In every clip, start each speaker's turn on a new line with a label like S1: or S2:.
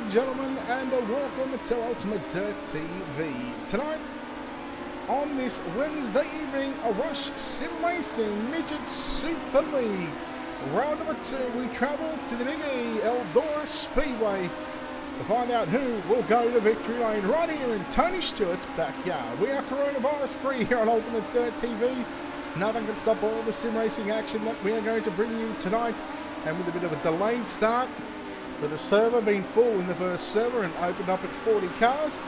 S1: and gentlemen, and welcome to Ultimate Dirt TV. Tonight, on this Wednesday evening, a Rush Sim Racing Midget Super League. Round number 2, we travel to the Big E, Eldora Speedway, to find out who will go to victory lane right here in Tony Stewart's backyard. We are coronavirus free here on Ultimate Dirt TV. Nothing can stop all the sim racing action that we are going to bring you tonight. And with a bit of a delayed start, with the server being full in the first server and opened up at 40 cars,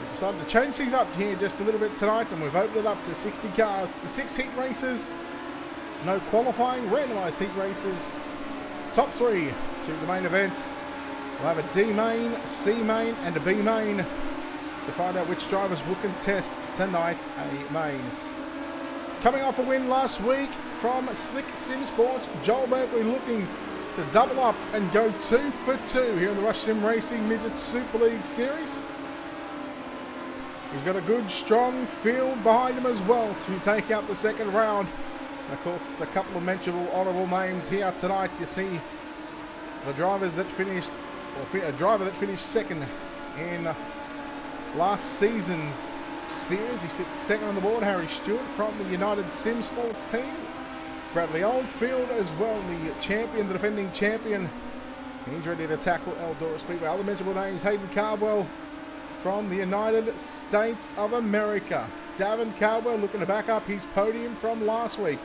S1: we decided to change things up here just a little bit tonight, and we've opened it up to 60 cars, to 6 heat races, no qualifying, randomised heat races, top 3 to the main event. We'll have a D main, C main and a B main to find out which drivers will contest tonight a main. Coming off a win last week from Slick Sim Sports, Joel Berkeley looking to double up and go 2 for 2 here in the Rush Sim Racing Midget Super League Series. He's got a good, strong field behind him as well to take out the second round. And of course, a couple of mentionable honourable names here tonight. You see the drivers that finished, or a driver that finished second in last season's series. He sits second on the board. Harry Stewart from the United Sim Sports team. Bradley Oldfield as well, the champion, the defending champion. He's ready to tackle Eldora Speedway. Other mentionable names: Hayden Cardwell from the United States of America. Davin Cardwell looking to back up his podium from last week.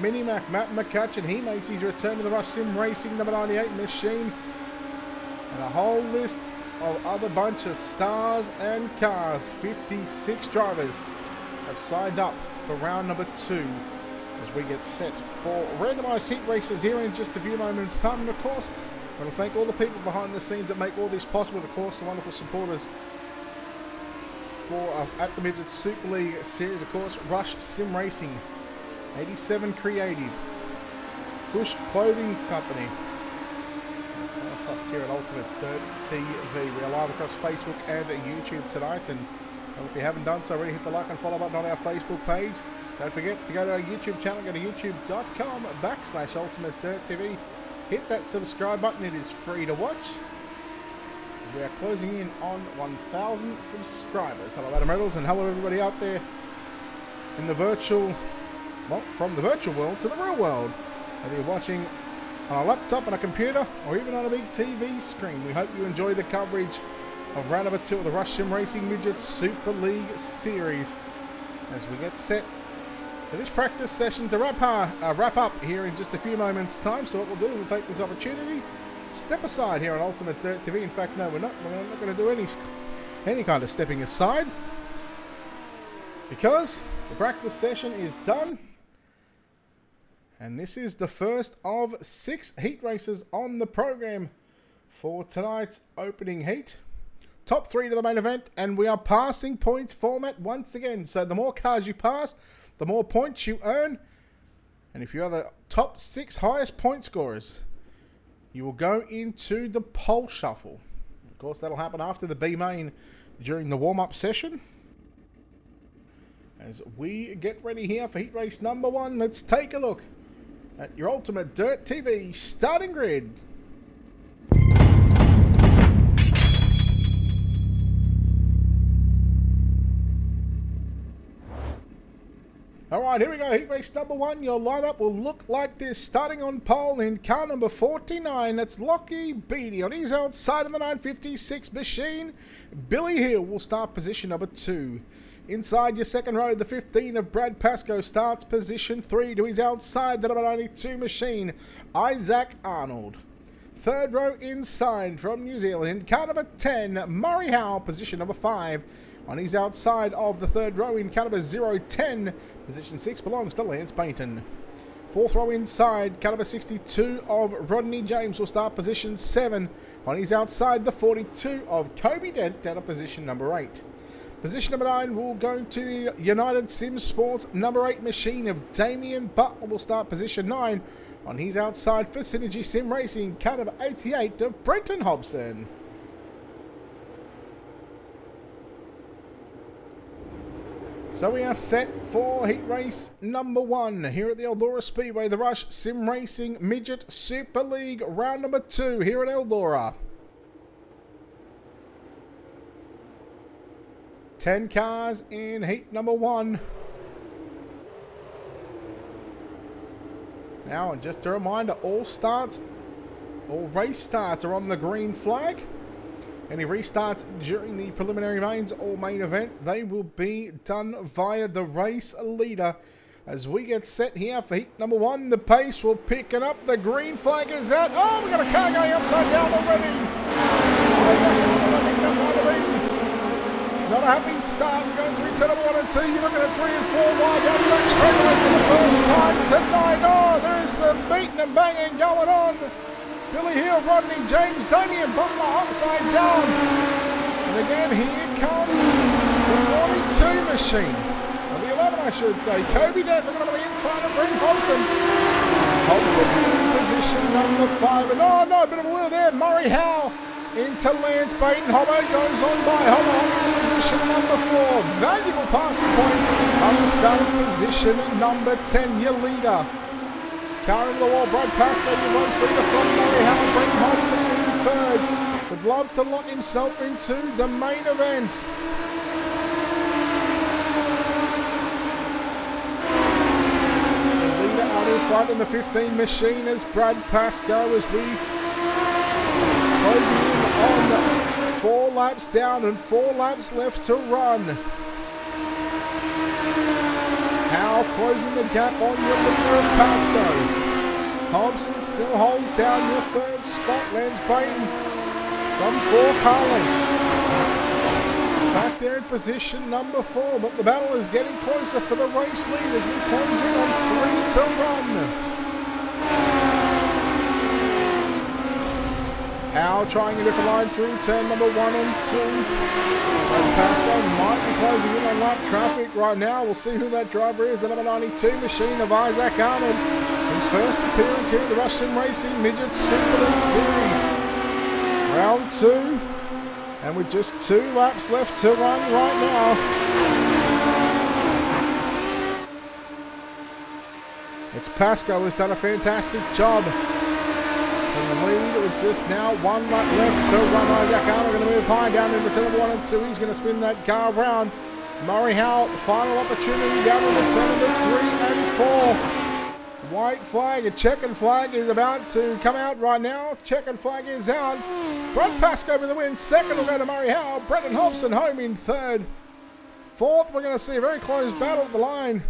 S1: Mini-Mac Matt McCutcheon, he makes his return to the Rush Sim Racing number 98 machine. And a whole list of other bunch of stars and cars. 56 drivers have signed up for round number 2 as we get set for randomised heat races here in just a few moments time. And of course, I want to thank all the people behind the scenes that make all this possible. Of course, the wonderful supporters for at the Midget Super League Series, of course, Rush Sim Racing, 87 Creative, Push Clothing Company. That's us here at Ultimate Dirt TV. We are live across Facebook and YouTube tonight, and well, if you haven't done so already, hit the like and follow button on our Facebook page. Don't forget to go to our YouTube channel. Go to youtube.com/Ultimate Dirt TV. Hit that subscribe button. It is free to watch. We are closing in on 1,000 subscribers. Hello, Adam Reynolds, and hello everybody out there in the virtual, well, from the virtual world to the real world. Whether you're watching on a laptop, on a computer, or even on a big TV screen, we hope you enjoy the coverage of round number 2 of the Rush Sim Racing Midget Super League Series as we get set for this practice session to wrap up here in just a few moments' time. So what we'll do, we'll take this opportunity, step aside here on Ultimate Dirt TV. In fact, no, we're not going to do any kind of stepping aside, because the practice session is done. And this is the first of 6 heat races on the program for tonight's opening heat. Top 3 to the main event, and we are passing points format once again. So the more cars you pass, the more points you earn. And if you are the top 6 highest point scorers, you will go into the pole shuffle. Of course, that'll happen after the B main during the warm-up session. As we get ready here for heat race number 1, let's take a look at your Ultimate Dirt TV starting grid. Alright, here we go. Heat race number 1. Your lineup will look like this. Starting on pole in car number 49, that's Lockie Beattie. On his outside of the 956 machine, Billy Hill will start position number 2. Inside your second row, the 15 of Brad Pascoe starts position 3. To his outside, the number 92 machine, Isaac Arnold. Third row inside from New Zealand, car number 10, Murray Howe, position number 5. On his outside of the third row in car number 010, position 6 belongs to Lance Payton. Fourth row inside, car number 62 of Rodney James will start position 7. On his outside, the 42 of Kobe Dent down to position number 8. Position number 9 will go to the United Sim Sports number 8 machine of Damien Butler will start position 9. On his outside for Synergy Sim Racing, car number 88 of Brenton Hobson. So we are set for heat race number 1 here at the Eldora Speedway, the Rush Sim Racing Midget Super League round number 2 here at Eldora. 10 cars in heat number 1. Now, and just a reminder, all race starts are on the green flag. Any restarts during the preliminary mains or main event, they will be done via the race leader. As we get set here for heat number 1, the pace will pick it up. The green flag is out. Oh, we've got a car going upside down already. Not a happy start. We're going through turn number 1 and 2. You're looking at 3 and 4 wide down the back straight away for the first time tonight. Oh, there is some beating and banging going on. Billy Hill, Rodney James, Damien Butler upside down. And again, here comes the 42 machine. Or the 11, I should say. Kobe Dent looking over the inside of Brent Hobson. Hobson in position number 5. And oh no, a bit of a wheel there. Murray Howe into Lance Baton. Hobo goes on by. Hobo in position number 4. Valuable passing points after starting position number 10. Your leader. Car into the wall, Brad Pascoe, your race leader from Murray Howe, Brent Hobson in 3rd. Would love to lock himself into the main event. The leader out in front in the 15 machine is Brad Pascoe as we closing in on 4 laps down and 4 laps left to run. Howe closing the gap on your leader of Pascoe. Hobson still holds down your 3rd spot. Lance Baton, some 4 car lengths. Back there in position number 4, but the battle is getting closer for the race leaders. We close in on 3 to run. Howe trying a different line through turn number 1 and 2. Pascoe might be closing in on lap traffic right now. We'll see who that driver is. The number 92 machine of Isaac Arnold. His first appearance here at the Rush Sim Racing Midget Super League Series. Round 2. And with just 2 laps left to run right now. It's Pascoe who's done a fantastic job. In the lead with just now 1 lap left to run. Isaac Arnold going to move high down into turn number 1 and 2. He's going to spin that car around. Murray Howe, final opportunity down into turn number 3 and 4. White flag, a checkered flag is about to come out right now. Checkered flag is out. Brad Pascoe with the win. 2nd will go to Murray Howe. Brendan Hobson home in 3rd. 4th, we're going to see a very close battle at the line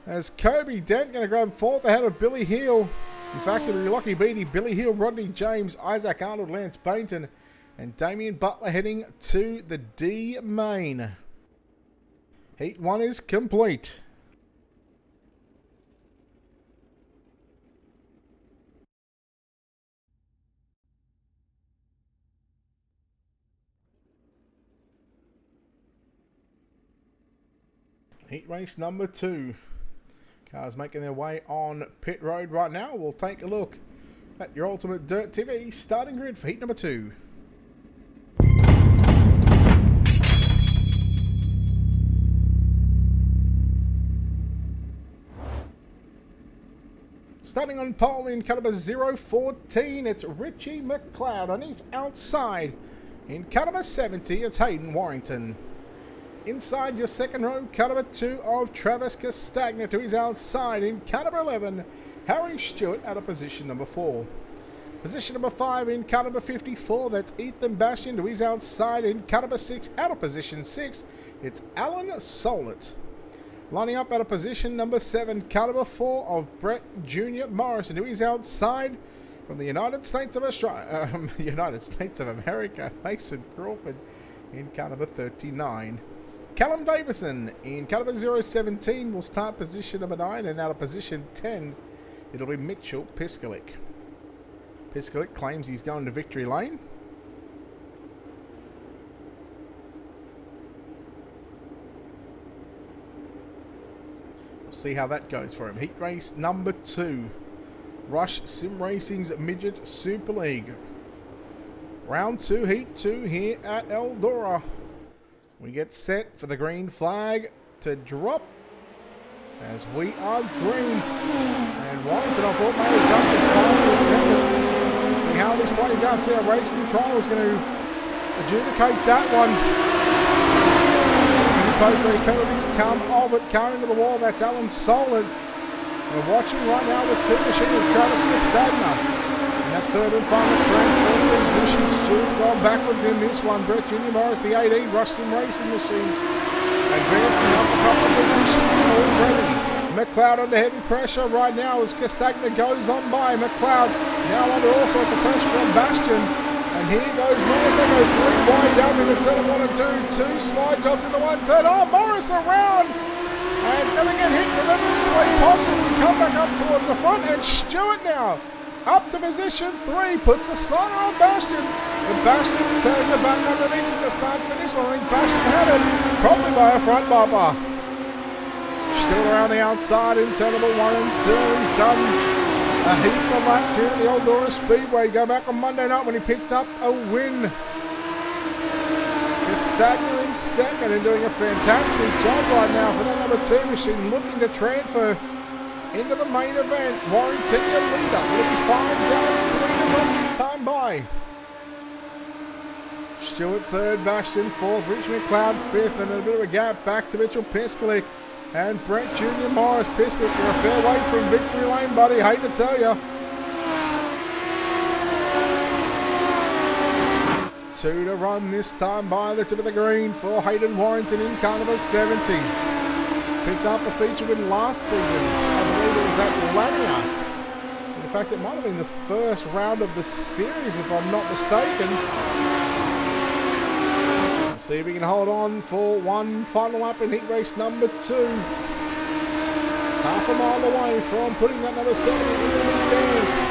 S1: as Kobe Dent going to grab 4th ahead of Billy Hill. In fact, it'll be Lockie Beattie, Billy Hill, Rodney James, Isaac Arnold, Lance Bainton, and Damien Butler heading to the D main. Heat 1 is complete. Heat race number 2. Cars making their way on pit road right now. We'll take a look at your Ultimate Dirt TV starting grid for heat number 2. Starting on pole in car number 014, it's Richie McLeod on his outside. In car number 70, it's Hayden Warrington. Inside your second row, car number 2 of Travis Castagna to his outside. In car number 11, Harry Stewart out of position number 4. Position number 5 in car number 54, that's Ethan Bastian to his outside. In car number 6 out of position 6, it's Alan Solett. Lining up out of position number 7, car number 4 of Brett Jr. Morrison to his outside. From the United States of Australia, United States of America, Mason Crawford in car number 39. Callum Davison in car number 017 will start position number 9, and out of position 10, it'll be Mitchell Piskalik. Piskalik claims he's going to victory lane. We'll see how that goes for him. Heat race number 2. Rush Sim Racing's Midget Super League. Round 2, Heat 2 here at Eldora. We get set for the green flag to drop as we are green. And Warrington, I thought, may have jumped as far as second. We'll see how this plays out. See how race control is going to adjudicate that one. post race penalties come of it. Car into the wall. That's Alan Solent. We're watching right now the two machine of Travis Castagna. In that third and final transfer position, Stewart's gone backwards in this one. Brett Junior Morris, the 18, Rush Sim Racing Machine. Advancing up a couple of positions already. McLeod under heavy pressure right now as Castagna goes on by. McLeod now under all sorts of pressure from Bastion. And here goes Morris. They go 3 wide down into turn 1 and 2. 2 slide jobs in the one turn. Oh, Morris around. And it's going to get hit from every way possible. Come back up towards the front. And Stewart now up to position 3. Puts a slider on Bastion. But Bastion turns it back underneath at the start finish. I think Bastion had it. Probably by a front bumper. Still around the outside in turn number 1 and 2. He's done a heap of laps here at the Eldora Speedway. Go back on Monday night when he picked up a win. Castagna in second and doing a fantastic job right now for that number 2 machine, looking to transfer into the main event. Warrington your leader. It'll be 5 down, 3 to run this time by. Stewart third, Bastion fourth, Rich McLeod fifth, and a bit of a gap back to Mitchell Piskalik. And Brent Junior Morris. Piskett, you're a fair way from victory lane, buddy. Hate to tell you. 2 to run this time by the tip of the green for Hayden Warrington in car number 70. Picked up a feature win last season. I believe it was at Lania. In fact, it might have been the first round of the series, if I'm not mistaken. See if we can hold on for one final lap in heat race number 2. Half a mile away from putting that number 70 in the dance.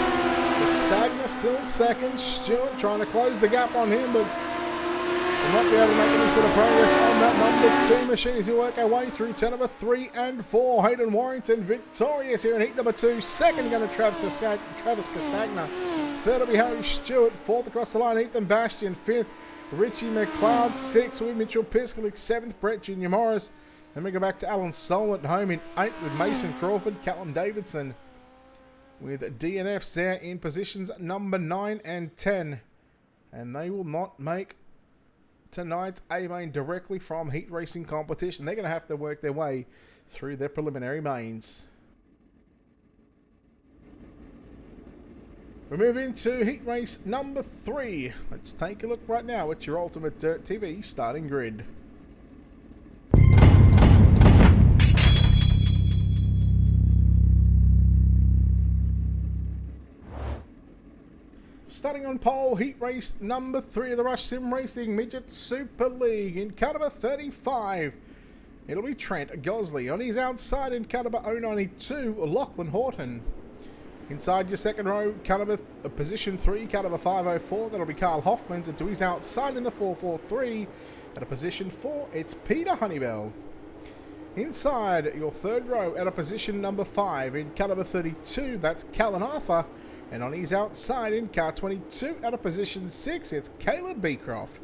S1: Castagna still second. Stewart trying to close the gap on him, but will not be able to make any sort of progress on that number 2 machine as we work our way through turn number 3 and 4. Hayden Warrington victorious here in heat number 2. Second going to Travis Castagna. Third will be Harry Stewart. Fourth across the line, Ethan Bastion. Fifth, Richie McLeod. 6th with Mitchell Piskalik. 7th, Brett Junior Morris. Then we go back to Alan Solent home in 8th with Mason Crawford, Callum Davidson. With DNFs there in positions number 9 and 10. And they will not make tonight's A-main directly from heat racing competition. They're going to have to work their way through their preliminary mains. We move into heat race number 3. Let's take a look right now at your Ultimate Dirt TV starting grid. Starting on pole, heat race number 3 of the Rush Sim Racing Midget Super League in car number 35. It'll be Trent Gosley. On his outside in car number 092, Lachlan Horton. Inside your second row, car number position 3, car number 504, that'll be Carl Hoffmans. And to his outside in the 443, at a position 4, it's Peter Honeybell. Inside your third row, at a position number 5, in car number 32, that's Callan Arthur. And on his outside in car 22, at a position 6, it's Caleb Beecroft.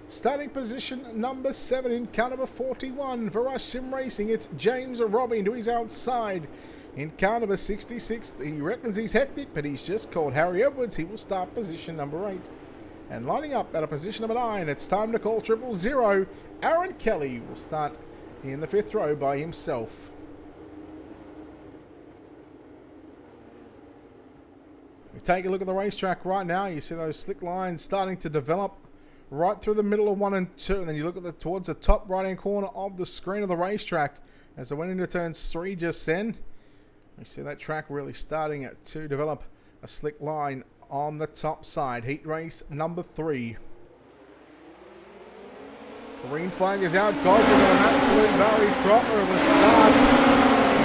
S1: Starting position number 7 in car number 41 for Rush Sim Racing, it's James Robbie. To his outside in car number 66, he reckons he's hectic, but he's just called Harry Edwards. He will start position number 8. And lining up at a position number 9, it's time to call 000. Aaron Kelly will start in the 5th row by himself. We take a look at the racetrack right now. You see those slick lines starting to develop right through the middle of 1 and 2. And then you look at towards the top right-hand corner of the screen of the racetrack as they went into turns 3 just then. We see that track really starting to develop a slick line on the top side. Heat race number 3. Green flag is out. Gosling got an absolute Barry Crocker of a start.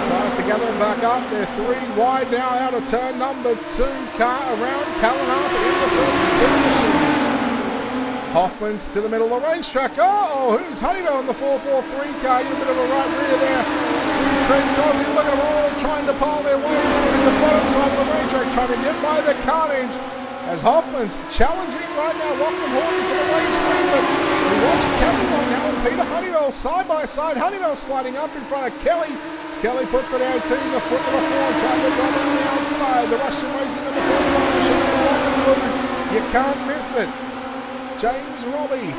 S1: Tries to gather him back up. They're 3 wide now out of turn number 2. Car around Callan Arthur in the 32 machine. Hoffman's to the middle of the racetrack. Oh, who's Honeybell in the 443 car? You're a bit of a right rear there to Trent Gosling. Look at them all trying to pole their way to the bottom side of the racetrack, trying to get by the carnage. As Hoffman's challenging right now, Lachlan Horton for the race lead. But we watch Kelly right now and Peter Honeybell side by side. Honeybell sliding up in front of Kelly. Kelly puts it out to the foot of the 4, trying to run on the outside. The Rush Sim Racing number 41 machine. You can't miss it. James Robbie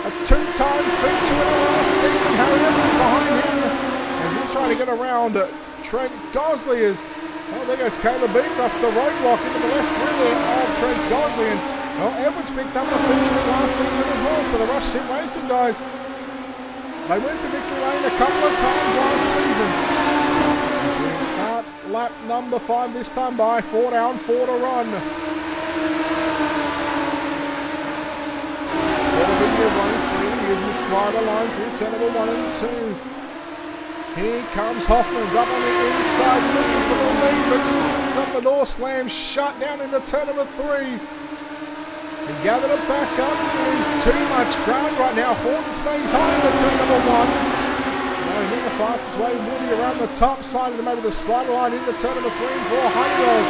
S1: A two-time feature winner last season. Harry Edwards behind him as he's trying to get around Trent Gosley. Oh, there goes Caleb Beecroft, the roadblock into the left rear there of Trent Gosley. And well, Edwards picked up the feature win last season as well. So the Rush Sim Racing guys, they went to victory lane a couple of times last season. As we start lap number 5 this time by 4 down, 4 to run. Using the slider line through turn number 1 and 2. Here comes Hoffman's up on the inside looking for the lead, but got the door slammed shut down into turn number 3. He gathered it back up. There's too much ground right now. Horton stays high into turn number 1. Now he the fastest way will be around the top side of them over the slider line into turn number 3 and 4. Honeywell.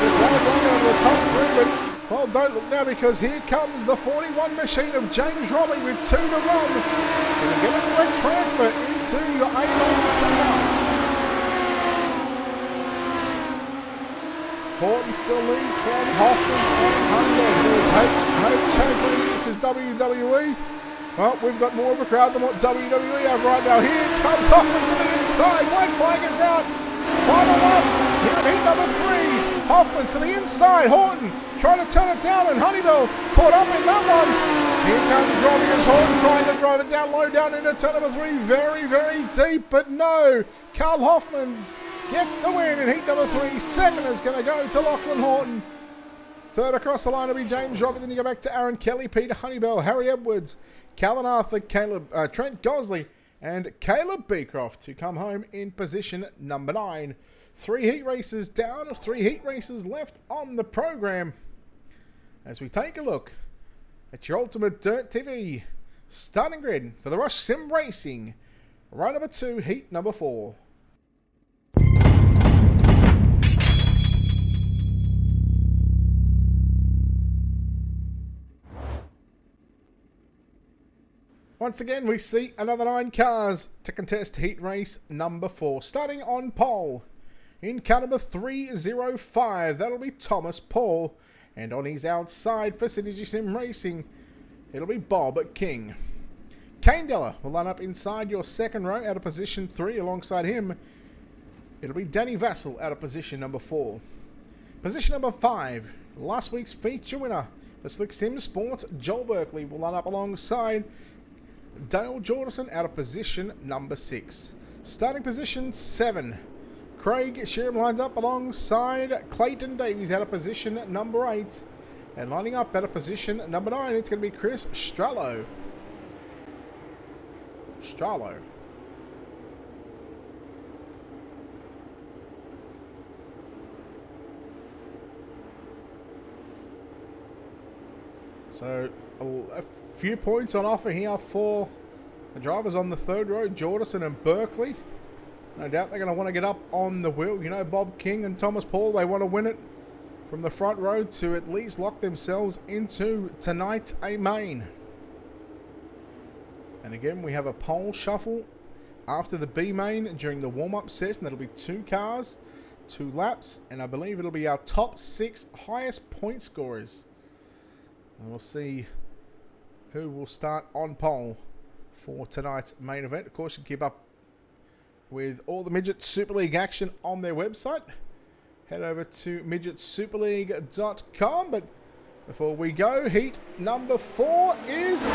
S1: The drive line over the top 3, but well, don't look now because here comes the 41 machine of James Robbie with 2 to run. Going to get a direct transfer into your A-lane tonight. Horton still leads from Hoffman's and Hunter. So it's H this is WWE. Well, we've got more of a crowd than what WWE have right now. Here comes Hoffman to the inside. White flag is out. Final up. Here at heat number 3. Hoffman to the inside. Horton trying to turn it down, and Honeywell caught up in that one. Here comes Robbie as Horton trying to drive it down low down into turn number 3. Very, very deep, but no. Carl Hoffman's gets the win in heat number 3. Second is going to go to Lachlan Horton. Third across the line will be James Robbie. Then you go back to Aaron Kelly, Peter Honeybell, Harry Edwards, Callan Arthur, Trent Gosley, and Caleb Beecroft to come home in position number 9. 3 heat races down, 3 heat races left on the program. As we take a look at your Ultimate Dirt TV starting grid for the Rush Sim Racing, round number 2, heat number 4. Once again, we see another 9 cars to contest heat race number 4. Starting on pole, in car number 305, that'll be Thomas Paul. And on his outside for Synergy Sim Racing, it'll be Bob King. Kane Della will line up inside your second row out of position 3. Alongside him, it'll be Danny Vassell out of position number 4. Position number 5, last week's feature winner for Slick Sim Sports, Joel Berkeley will line up alongside Dale Jordison out of position number 6. Starting position 7, Craig Sheeran lines up alongside Clayton Davies out of position number 8. And lining up out of position number 9, it's going to be Chris Strallo. So a few points on offer here for the drivers on the third row, Jordison and Berkeley. No doubt they're going to want to get up on the wheel. You know, Bob King and Thomas Paul, they want to win it from the front row to at least lock themselves into tonight's A main. And again, we have a pole shuffle after the B main during the warm-up session. That'll be 2 cars, 2 laps, and I believe it'll be our top 6 highest point scorers. And we'll see who will start on pole for tonight's main event. Of course, you can keep up with all the Midget Super League action on their website. Head over to midgetsuperleague.com. But before we go, heat number 4 is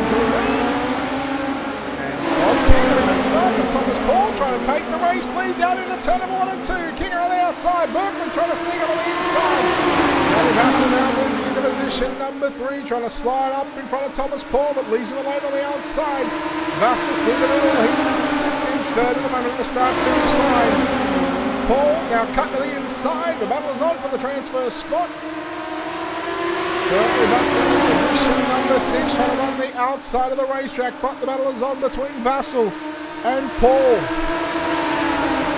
S1: start with Thomas Paul trying to take the race lead down into turn number 1 and 2. Kinger on the outside. Berkman trying to sneak up on the inside. Danny Vassell now moving into position number 3, trying to slide up in front of Thomas Paul, but leaves him alone on the outside. Vassell through the middle. He sits in third at the moment at the start-finish line. Paul now cut to the inside. The battle is on for the transfer spot. Berkeley back in position number 6, trying to run the outside of the racetrack, but the battle is on between Vassell and Paul.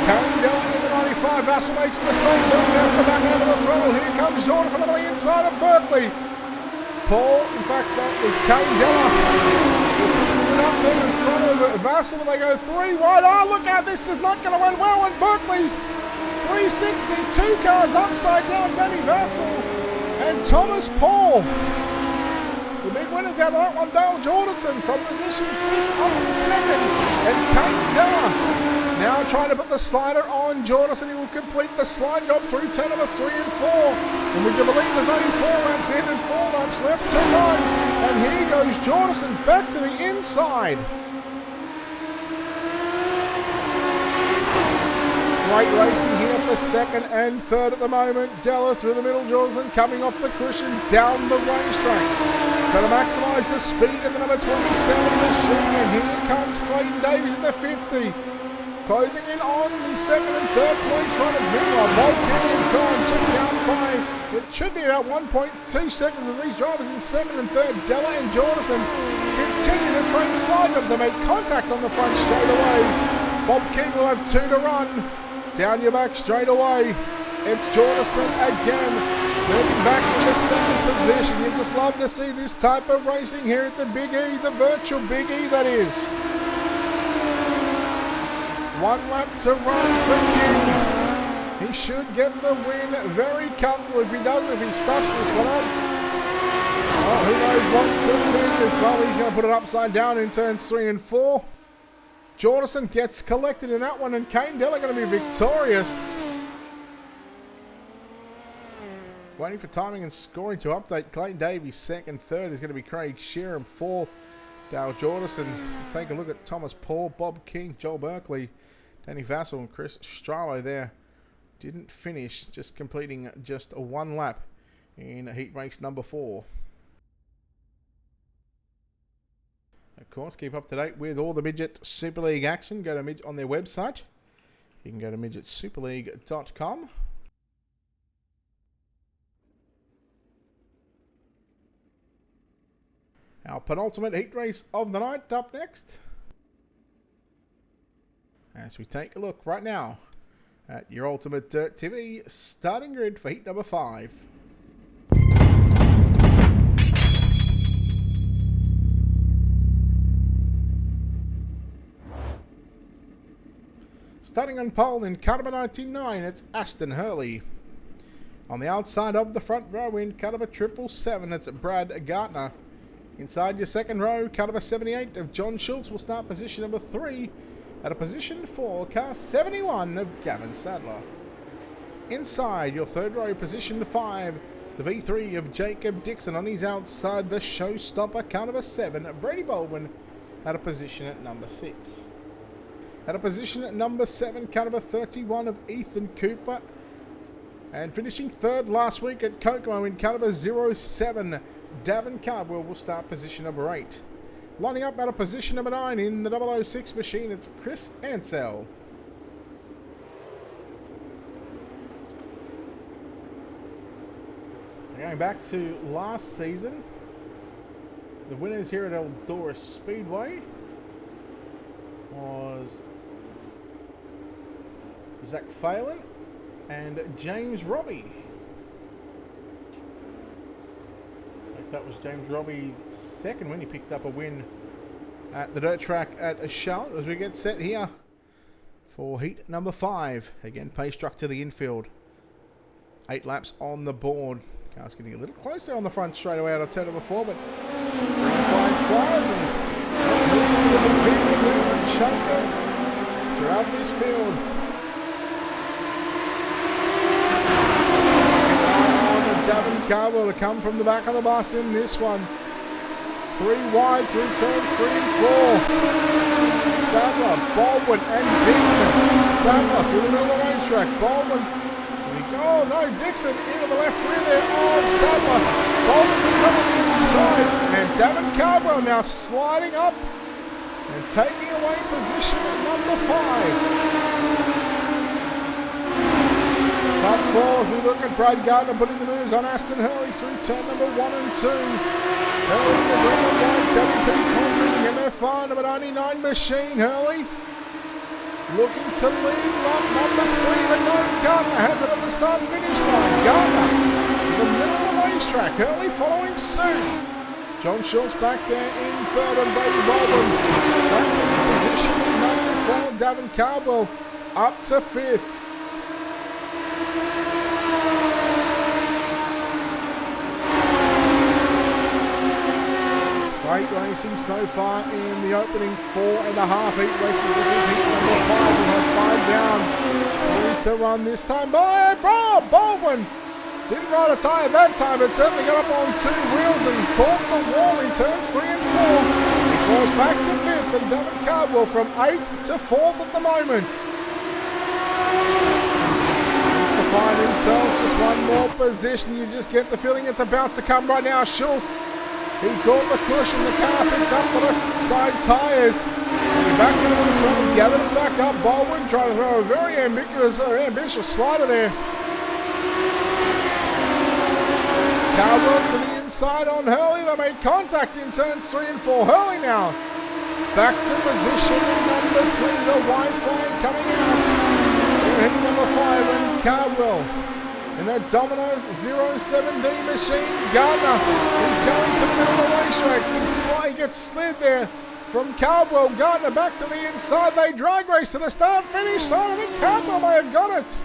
S1: Carrying down in the 95, Vassell makes a mistake, Berkeley has to back out of the throttle. Here comes Jordison on the inside of Berkeley. Paul, in fact, that was Kane Della, just slid up there in front of Vassell, and they go 3 wide. Oh, look out, this is not going to win well, and Berkeley, 360, 2 cars upside down, Danny Vassell and Thomas Paul The big winners out of that one, Dale Jordison from position 6 up to 2nd. And Kane Della now trying to put the slider on Jordison. He will complete the slide job through turn number 3 and 4. And we can believe there's only 4 laps in and 4 laps left to run. And here goes Jordison back to the inside. Great racing here for 2nd and 3rd at the moment. Della through the middle, Jordison coming off the cushion down the racetrack. Got to maximise the speed of the number 27 machine. And here comes Clayton Davies in the 50. Closing in on the 2nd and 3rd place runners. Meanwhile, Bob King is gone, checked down by, it should be about 1.2 seconds of these drivers in 2nd and 3rd. Della and Jordison continue to trade slide jobs. They make contact on the front straight away. Bob King will have 2 to run. Down your back straight away. It's Jordison again, moving back to the 2nd position. You just love to see this type of racing here at the Big E, the virtual Big E that is. 1 lap to run for King. He should get the win very comfortable. If he doesn't, if he stuffs this one up, oh, who knows what to think as well. He's going to put it upside down in turns 3 and 4. Jordison gets collected in that one, and Kane Della going to be victorious. Waiting for timing and scoring to update. Clayton Davies 2nd, 3rd is going to be Craig Sheeran 4th. Dale Jordison. Take a look at Thomas Paul, Bob King, Joel Berkeley, Danny Vassell, and Chris Stralo there. Didn't finish, just completing just a 1 lap in heat race number 4. Of course, keep up to date with all the Midget Super League action. Go to Midget on their website. You can go to midgetsuperleague.com. Our penultimate heat race of the night up next. As we take a look right now at your Ultimate Dirt TV starting grid for heat number 5. Starting on pole in car number 99, it's Aston Hurley. On the outside of the front row in car number 777, it's Brad Gartner. Inside your second row, car number 78 of John Schultz will start position number 3. At a position 4, car 71 of Gavin Sadler. Inside your third row, position 5, the V3 of Jacob Dixon. On his outside, the showstopper, car number 7, Brady Baldwin, at a position at number 6. At a position at number 7, car number 31 of Ethan Cooper. And finishing 3rd last week at Kokomo in car number 07, Davin Cardwell will start position number 8. Lining up at a position number 9 in the 006 machine, it's Chris Ansell. So going back to last season, the winners here at Eldora Speedway was Zach Phelan and James Robbie. That was James Robbie's 2nd win. He picked up a win at the dirt track at Charlotte as we get set here for heat number 5. Again, pace truck to the infield. 8 laps on the board. Car's getting a little closer on the front straight away out of turn number 4, but flying flies and shakers throughout this field. Davin Cardwell to come from the back of the bus in this one. 3 wide through turns 3 and 4. Sadler, Baldwin and Dixon. Sadler through the middle of the racetrack. Baldwin, oh no, Dixon into the left rear there of Sadler. Baldwin coming inside. And Davin Cardwell now sliding up and taking away position at number 5. Top 4 as we look at Brad Gardner putting the moves on Aston Hurley through turn number 1 and 2. Hurley in the green and white, WP Conley, MFR number 99 machine. Hurley looking to lead lap number 3, but no, Gardner has it at the start finish line. Gardner to the middle of the racetrack. Hurley following suit. John Schultz back there in 3rd and Brady Baldwin back in position at number 4. Davin Cardwell up to 5th. heat racing so far in the opening 4.5 heat races. This is heat number 5. We have 5 down. 3 to run this time by Baldwin. Didn't ride a tyre that time, but certainly got up on 2 wheels and caught the wall in turns 3 and 4. He falls back to 5th, and David Cardwell from 8th to 4th at the moment. Needs to find himself just one more position. You just get the feeling it's about to come right now. Schultz, he caught the cushion, the car picked up the left side tyres. Back over the front, gathered it back up. Baldwin trying to throw a very ambitious slider there. Cardwell to the inside on Hurley. They made contact in turns 3 and 4. Hurley now back to position number 3. The white flag coming out. They're hitting number 5 and Cardwell. In that Domino's 017 machine, Gardner is going to the middle of the racetrack. He gets slid there from Cardwell. Gardner back to the inside. They drag race to the start finish. So I think Cardwell may have got it.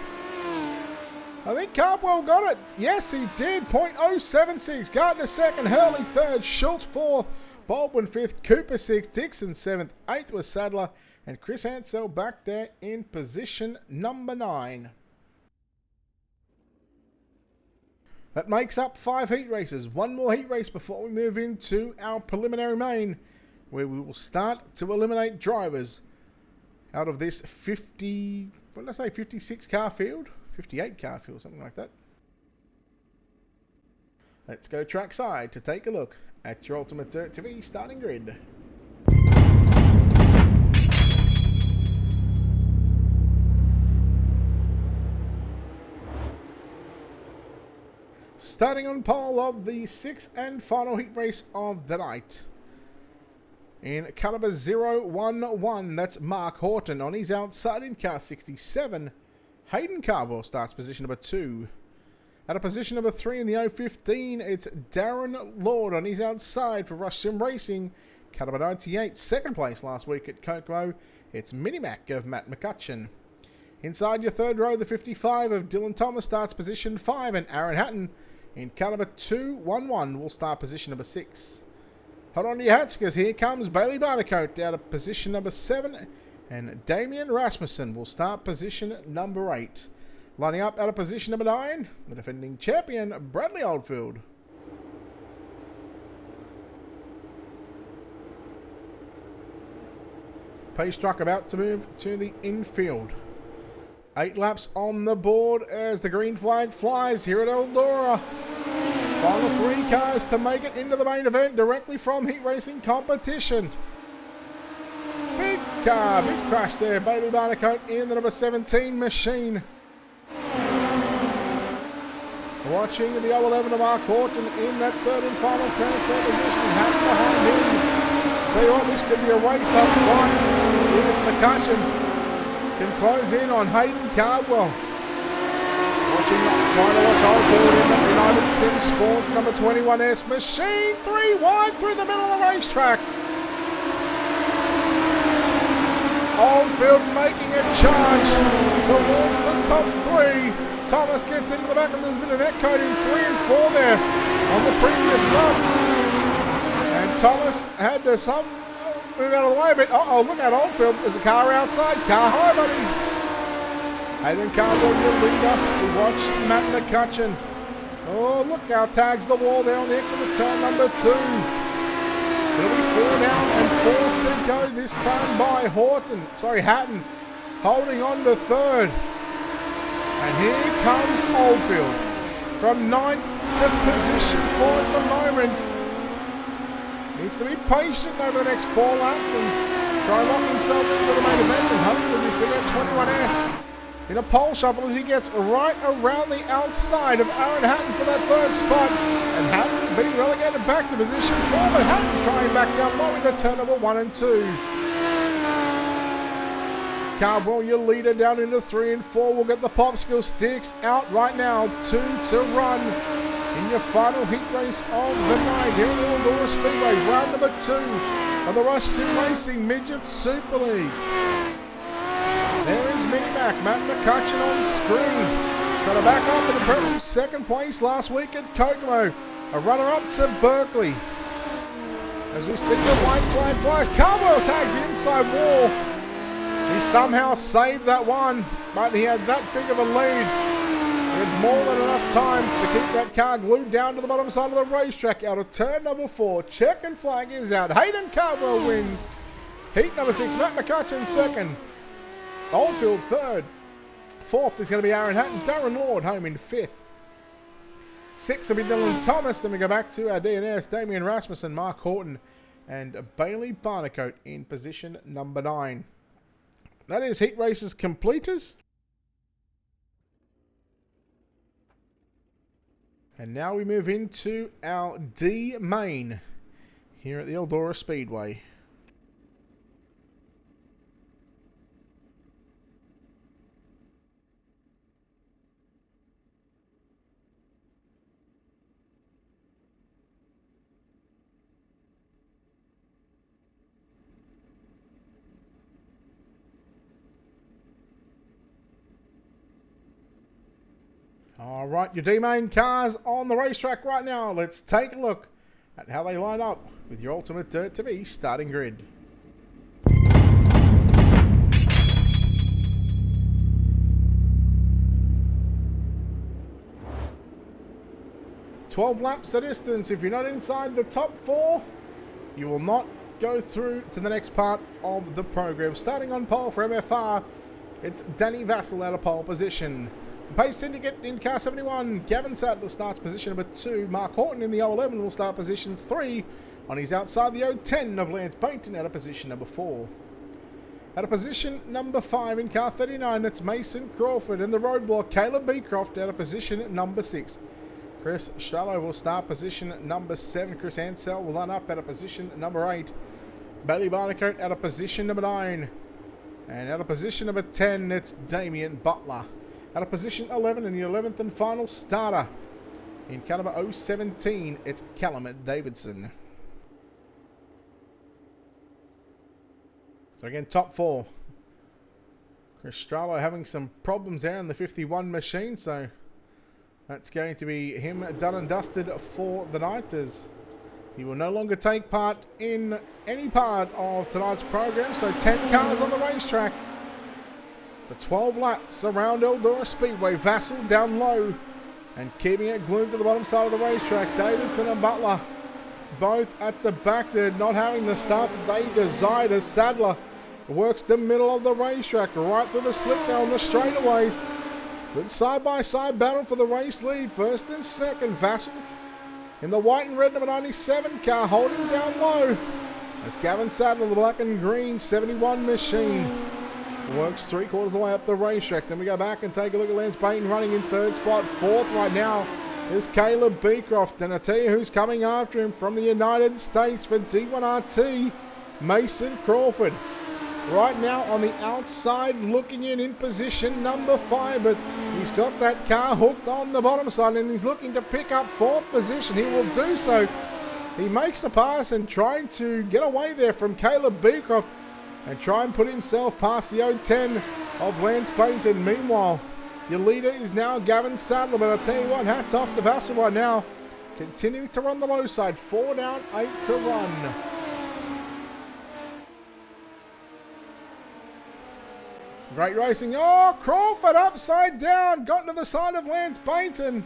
S1: I think Cardwell got it. Yes, he did. .076. Gardner 2nd. Hurley 3rd. Schultz 4th. Baldwin 5th. Cooper 6th. Dixon 7th. 8th was Sadler. And Chris Ansell back there in position number 9. That makes up 5 heat races. One more heat race before we move into our preliminary main, where we will start to eliminate drivers out of this 56 car field? 58 car field, something like that. Let's go trackside to take a look at your Ultimate Dirt TV starting grid. Starting on pole of the 6th and final heat race of the night. In caliber 011, that's Mark Horton on his outside in car 67. Hayden Cardwell starts position number 2. At a position number 3 in the 015, it's Darren Lord on his outside for Rush Sim Racing. Caliber 98, second place last week at Kokomo. It's Minimac of Matt McCutcheon. Inside your third row, the 55 of Dylan Thomas starts position 5, and Aaron Hatton in caliber 211 will start position number 6. Hold on to your hats, because here comes Bailey Barticoat down to position number 7, and Damian Rasmussen will start position number 8. Lining up out of position number 9, the defending champion, Bradley Oldfield. Pace truck about to move to the infield. 8 laps on the board as the green flag flies here at Eldora. Final 3 cars to make it into the main event directly from heat racing competition. Big car, big crash there. Bailey Barticoat in the number 17 machine. Watching the 011 of Mark Horton in that third and final transfer position. Hatton behind him. Tell you what, this could be a race up front. If McCutcheon can close in on Hayden Cardwell. Trying to watch Oldfield in the United Sim Sports number 21S machine. 3 wide through the middle of the racetrack. Oldfield making a charge towards the top 3. Thomas gets into the back, and there's been a net coating 3 and 4 there on the previous lap. And Thomas had to move out of the way a bit. Uh-oh, look at Oldfield. There's a car outside. Car high, buddy. Hayden Cardwell, your leader. We watch Matt McCutcheon. Oh, look out. Tags the wall there on the exit of turn number 2. It'll be 4 down and 4 to go this time by Hatton, holding on to 3rd. And here comes Oldfield from 9th to position 4 at the moment. Needs to be patient over the next 4 laps and try and lock himself into the main event, and hopefully we see that 21S in a pole shuffle as he gets right around the outside of Aaron Hatton for that 3rd spot. And Hatton being relegated back to position 4, but Hatton trying back down low into turn number 1 and 2. Cardwell, your leader, down into 3 and 4. We'll get the popsicle sticks out right now. 2 to run in your final heat race of the night here at Eldora Speedway. Round number 2 of the Rush Sim Racing Midget Super League. There is Minimac, Matt McCutcheon on screen. Trying to back up an impressive 2nd place last week at Kokomo. A runner-up to Berkeley. As we see the white flag flies, Caldwell tags the inside wall. He somehow saved that one, but he had that big of a lead. He had more than enough time to keep that car glued down to the bottom side of the racetrack out of turn number 4. Checkered flag is out. Hayden Caldwell wins. Heat number 6, Matt McCutcheon second. Oldfield third. Fourth is going to be Aaron Hatton. Darren Lord home in 5th. 6th will be Dylan Thomas. Then we go back to our DNS. Damian Rasmussen, Mark Horton, and Bailey Barnacote in position number 9. That is heat races completed. And now we move into our D main here at the Eldora Speedway. All right, your D-Main cars on the racetrack right now. Let's take a look at how they line up with your Ultimate Dirt TV starting grid. "12 laps the distance. If you're not inside the top 4, you will not go through to the next part of the program." Starting on pole for MFR, it's Danny Vassell out of pole position. For Pace Syndicate in car 71, Gavin Sadler starts position number 2. Mark Horton in the O11 will start position 3 on his outside the O10 of Lance Bainton out of position number 4. Out of position number 5 in car 39, that's Mason Crawford, and the roadblock Caleb Beecroft out of position number 6. Chris Shallow will start position number 7. Chris Ansell will line up out of position number 8. Bailey Barnacote out of position number 9. And out of position number 10, it's Damian Butler. Out of position 11 in the 11th and final starter. In car number 017, it's Callum Davidson. So again, top 4. Chris Stralo having some problems there in the 51 machine, so that's going to be him done and dusted for the night, as he will no longer take part in any part of tonight's program. So 10 cars on the racetrack for 12 laps around Eldora Speedway. Vassell down low and keeping it glued to the bottom side of the racetrack. Davidson and Butler both at the back. They're not having the start that they desired, as Sadler works the middle of the racetrack right through the slip there on the straightaways. Good side-by-side battle for the race lead. First and second, Vassell in the white and red number 97 car holding down low. As Gavin Sadler, the black and green 71 machine, works 3/4 of the way up the racetrack. Then we go back and take a look at Lance Bainton running in 3rd spot. 4th right now is Caleb Beecroft. And I tell you who's coming after him from the United States for D1RT, Mason Crawford. Right now on the outside, looking in position number 5, but he's got that car hooked on the bottom side and he's looking to pick up 4th position. He will do so. He makes the pass and trying to get away there from Caleb Beecroft and try and put himself past the O10 of Lance Bainton. Meanwhile, your leader is now Gavin Sadler, but I'll tell you what, hats off to Vassell right now. Continuing to run the low side, 4 down, 8 to run. Great racing. Oh, Crawford upside down, got to the side of Lance Bainton.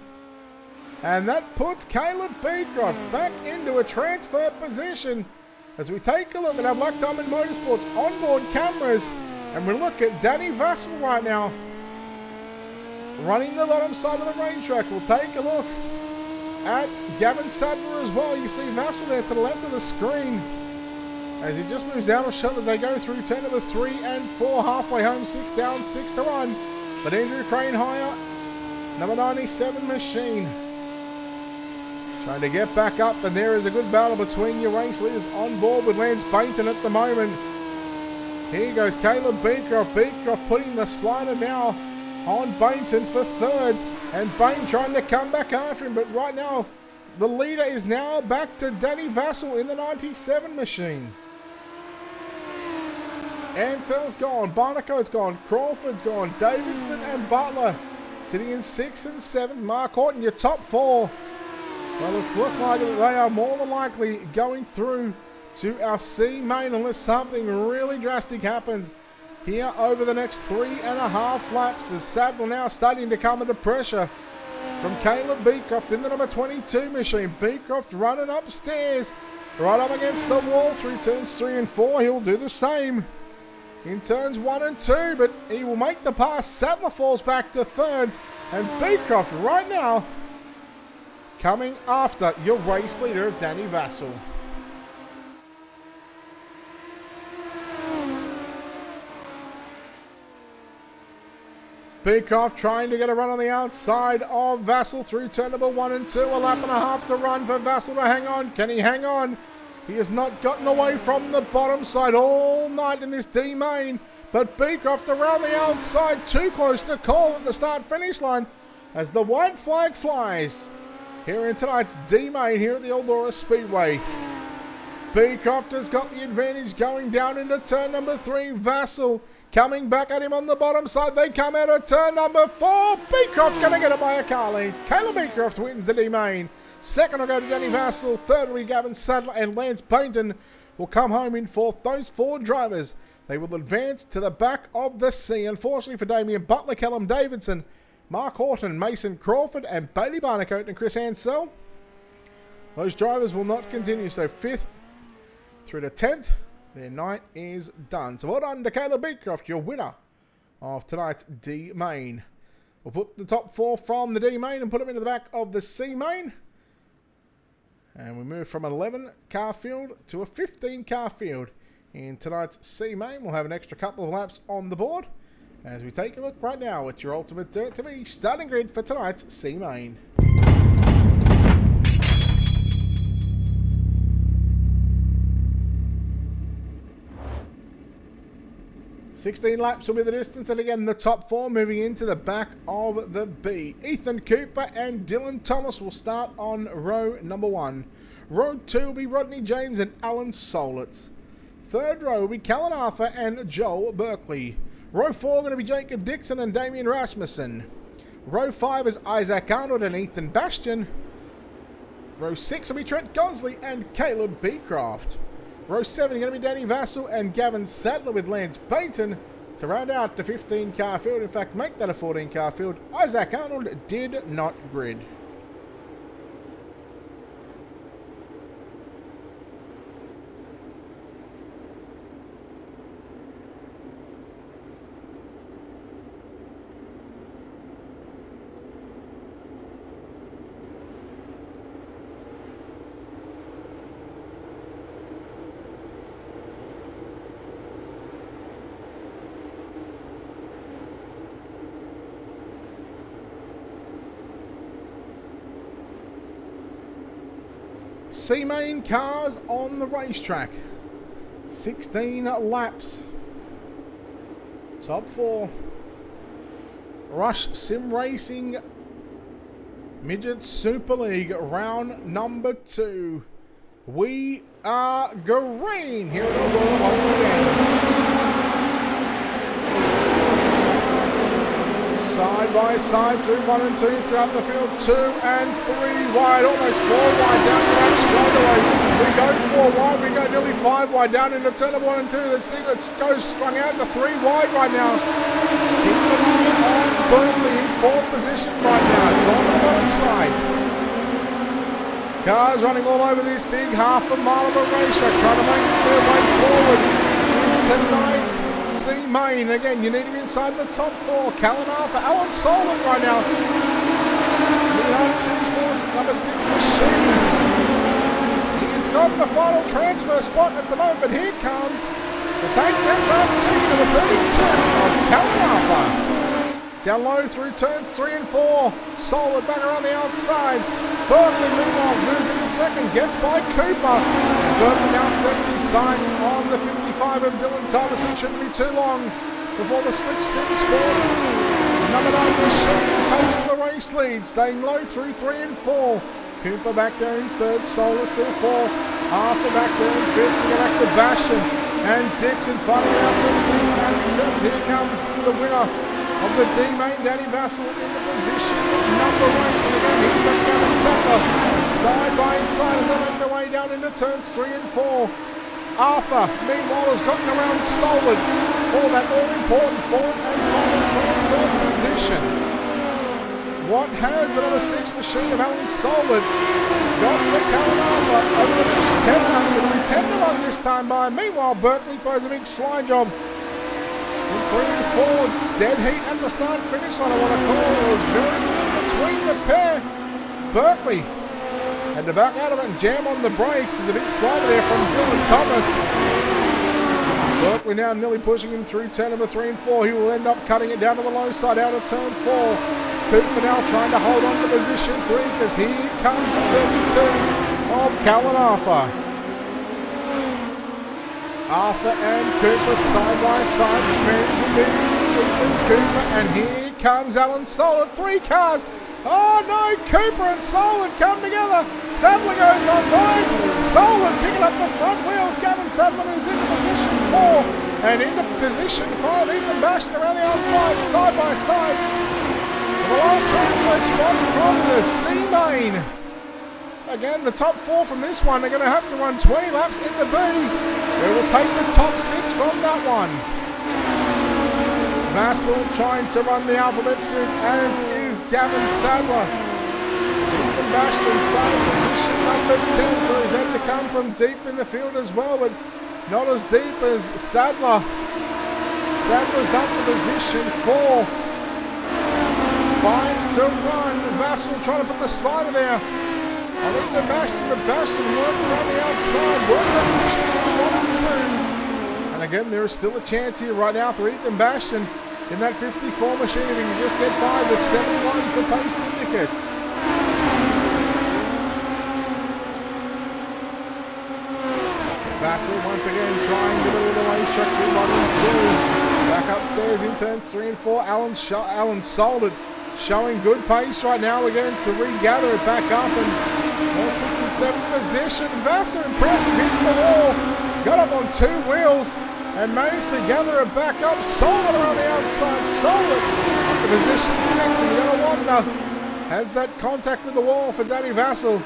S1: And that puts Caleb Beecroft back into a transfer position. As we take a look at our Black Diamond Motorsports onboard cameras, and we look at Danny Vassell right now, running the bottom side of the racetrack. We'll take a look at Gavin Sadler as well. You see Vassell there to the left of the screen, as he just moves out of shot as they go through turn number 3 and 4, halfway home, 6 down, 6 to run. But Andrew Crane higher, number 97 machine, trying to get back up, and there is a good battle between your race leaders on board with Lance Bainton at the moment. Here goes Caleb Beecroft. Beecroft putting the slider now on Bainton for 3rd, and Bain trying to come back after him, but right now the leader is now back to Danny Vassell in the 97 machine. Ansell's gone, Barnacote's gone, Crawford's gone, Davidson and Butler sitting in 6th and 7th. Mark Horton, your top 4. Well, it's looked like they are more than likely going through to our C main unless something really drastic happens here over the next 3.5 laps, as Sadler now starting to come under pressure from Caleb Beecroft in the number 22 machine. Beecroft running upstairs, right up against the wall through turns 3 and 4. He'll do the same in turns 1 and 2, but he will make the pass. Sadler falls back to third, and Beecroft right now coming after your race leader of Danny Vassell. Beecroft trying to get a run on the outside of Vassell through turn number 1 and 2. A lap and a half to run for Vassell to hang on. Can he hang on? He has not gotten away from the bottom side all night in this D main. But Beecroft around the outside, too close to call at the start-finish line as the white flag flies here in tonight's D main here at the Eldora Speedway. Beecroft has got the advantage going down into turn number 3. Vassell coming back at him on the bottom side. They come out of turn number 4. Beecroft going to get it by a car lead. Caleb Beecroft wins the D main. Second will go to Danny Vassell. Third will be Gavin Sadler, and Lance Payton will come home in fourth. Those 4 drivers, they will advance to the back of the C. Unfortunately for Damien Butler, Callum Davidson, Mark Horton, Mason Crawford, and Bailey Barnacote and Chris Ansell, those drivers will not continue. So 5th through to 10th, their night is done. So well done to Caleb Beecroft, your winner of tonight's D main. We'll put the top 4 from the D main and put them into the back of the C main. And we move from an 11 car field to a 15 car field. In tonight's C main, we'll have an extra couple of laps on the board as we take a look right now at your Ultimate Dirt TV starting grid for tonight's C main. 16 laps will be the distance, and again the top 4 moving into the back of the B. Ethan Cooper and Dylan Thomas will start on row number 1. Row 2 will be Rodney James and Alan Solitz. Third row will be Callan Arthur and Joel Berkeley. Row 4 going to be Jacob Dixon and Damien Rasmussen. Row 5 is Isaac Arnold and Ethan Bastian. Row 6 will be Trent Gosley and Caleb Beecroft. Row 7 going to be Danny Vassell and Gavin Sadler with Lance Payton to round out the 15 car field. In fact, make that a 14 car field. Isaac Arnold did not grid. C-Main cars on the racetrack. 16 laps. Top 4. Rush Sim Racing Midget Super League round number 2. We are green here at Eldora once again. Side by side through 1 and 2 throughout the field. 2 and 3 wide, almost 4 wide down to that straightaway. We go 4 wide, we go nearly 5 wide down into turn of 1 and 2. Let's see what goes strung out to 3 wide right now. On Burnley in 4th position right now. It's on the bottom side. Cars running all over this big half a mile of a racetrack, trying to make their way forward. Tonight's C-Main. Again, you need him inside the top 4. Callan Arthur, Alan Solomon right now. United Sim Sports, number 6 machine. He's got the final transfer spot at the moment, but here comes the tank SRT number 32 of Callan Arthur. Down low through turns 3 and 4. Solid back around the outside. Berkeley meanwhile losing the second, gets by Cooper. And Berkeley now sets his sights on the 55 of Dylan Thomas. It shouldn't be too long before the Slick Sim Sports number 9 machine takes the race lead, staying low through 3 and 4. Cooper back there in 3rd, Solar still 4th. Arthur back there in 5th. We go back to Bashan and Dixon fighting out the 6th and 7th. Here comes the winner of the D-Main, Danny Vassell, in the position number 8. And again, he's got Gavin Sattler side by side as they make their way down into turns 3 and 4. Arthur, meanwhile, has gotten around solid for that all-important fourth and final transfer position. What has the number 6 machine of Alan Solid got for Callan Arthur over the next 10 laps? It'll be 10 to run this time by. Meanwhile, Berkeley throws a big slide job. 3 and 4, dead heat at the start-finish line, I want to call it. It was very good between the pair. Berkeley had to back out of it and jam on the brakes. There's a big slider there from Dylan Thomas. Berkeley now nearly pushing him through turn number 3 and 4. He will end up cutting it down to the low side out of turn 4. Cooper now trying to hold on to position 3 because here comes the 32 of Callan Arthur. Arthur and Cooper side by side. Cooper, and here comes Alan Solid. 3 cars. Oh no, Cooper and Solid come together. Sadler goes on by. Solid picking up the front wheels. Gavin Sadler moves into position 4. And into position 5. Ethan Bastion around the outside, side by side. The last transfer spot from the C-Main. Again, the top 4 from this one are going to have to run 20 laps in the B. We will take the top 6 from that one. Vassal trying to run the alphabet soup, as is Gavin Sadler. Ethan Bastion starting position number 10, so he's had to come from deep in the field as well, but not as deep as Sadler. Sadler's up to position 4. 5 to run. Vassal trying to put the slider there. I think the Bastion, but Bastion worked around the outside. Worked that pushing to 1 and 2. And again, there is still a chance here right now for Ethan Bastion in that 54 machine if he can just get by the 71 for Pace Syndicates. Vassal once again trying to do the racetrack through 1 and 2. Back upstairs in turns 3 and 4. Alan Solid showing good pace right now. We're going to regather it back up and all 6 and 7 position. Vassal impressive, hits the wall, got up on 2 wheels and managed to gather it back up. Solid around the outside, Solid up to position 6, and you're going to wonder, has that contact with the wall for Danny Vassal?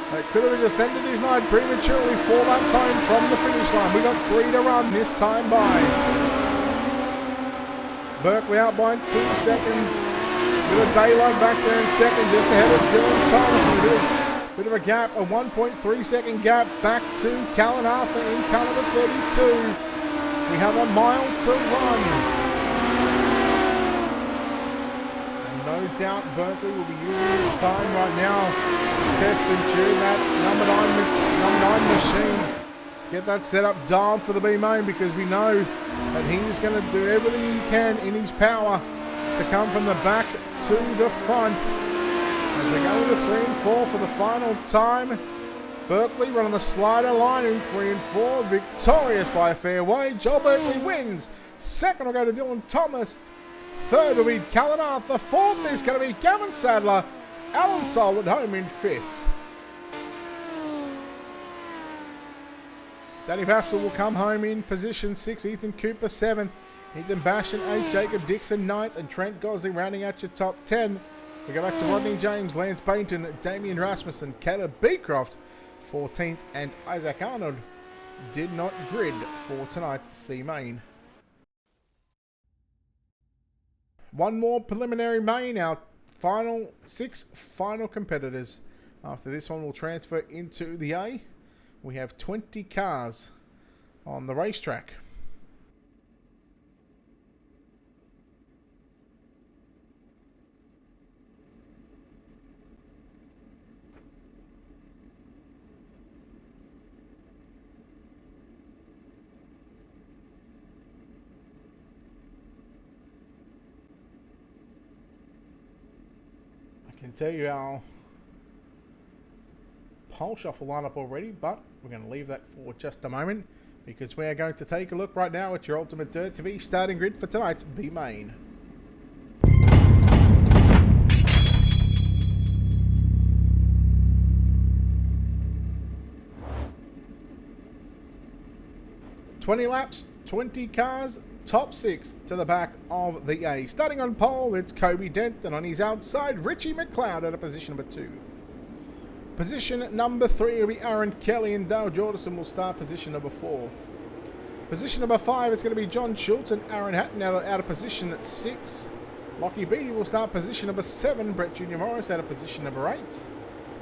S1: That could have just ended his night prematurely. 4 laps home from the finish line. We got 3 to run this time by. Berkeley out by 2 seconds. Bit of daylight back there in second, just ahead of Dylan Thomas. Bit of a gap, a 1.3 second gap back to Callan Arthur in car number 32. We have a mile to run. And no doubt Berkeley will be using this time right now to test and tune that number 9 machine. Get that set up dialed for the B-Main, because we know that he's going to do everything he can in his power to come from the back to the front. As we go to 3 and 4 for the final time. Berkeley running the slider line in 3 and 4. Victorious by a fair way. Joel Berkeley wins. Second will go to Dylan Thomas. Third will be Callan Arthur. Fourth is going to be Gavin Sadler. Alan Solid home in 5th. Danny Vassal will come home in position 6. Ethan Cooper 7th. Ethan Bastion 8th. Jacob Dixon 9th. And Trent Gosley rounding out your top 10. We go back to Rodney James, Lance Bainton, Damian Rasmussen, Katta Beecroft 14th, and Isaac Arnold did not grid for tonight's C-Main. One more preliminary main, our final 6 final competitors. After this one, we'll transfer into the A. We have 20 cars on the racetrack. I can tell you our pole shuffle lineup already, but we're going to leave that for just a moment, because we are going to take a look right now at your Ultimate Dirt TV starting grid for tonight's B-Main. "20 laps, 20 cars, top 6 to the back of the A." Starting on pole, it's Kobe Dent, and on his outside, Richie McLeod at a position number 2. Position number 3 will be Aaron Kelly, and Dale Jordison will start position number 4. Position number 5, it's going to be John Schultz and Aaron Hatton out of position 6. Lockie Beattie will start position number 7. Brett Junior Morris out of position number 8.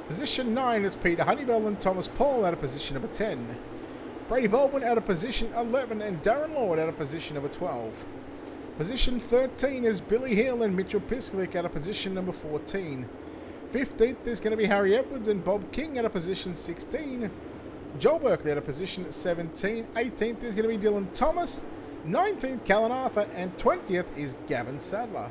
S1: Position 9 is Peter Honeybell and Thomas Paul out of position number 10. Brady Baldwin out of position 11 and Darren Lord out of position number 12. Position 13 is Billy Hill and Mitchell Piskalik out of position number 14. 15th is going to be Harry Edwards and Bob King out of position 16. Joel Berkeley out of position 17. 18th is going to be Dylan Thomas. 19th, Callan Arthur. And 20th is Gavin Sadler.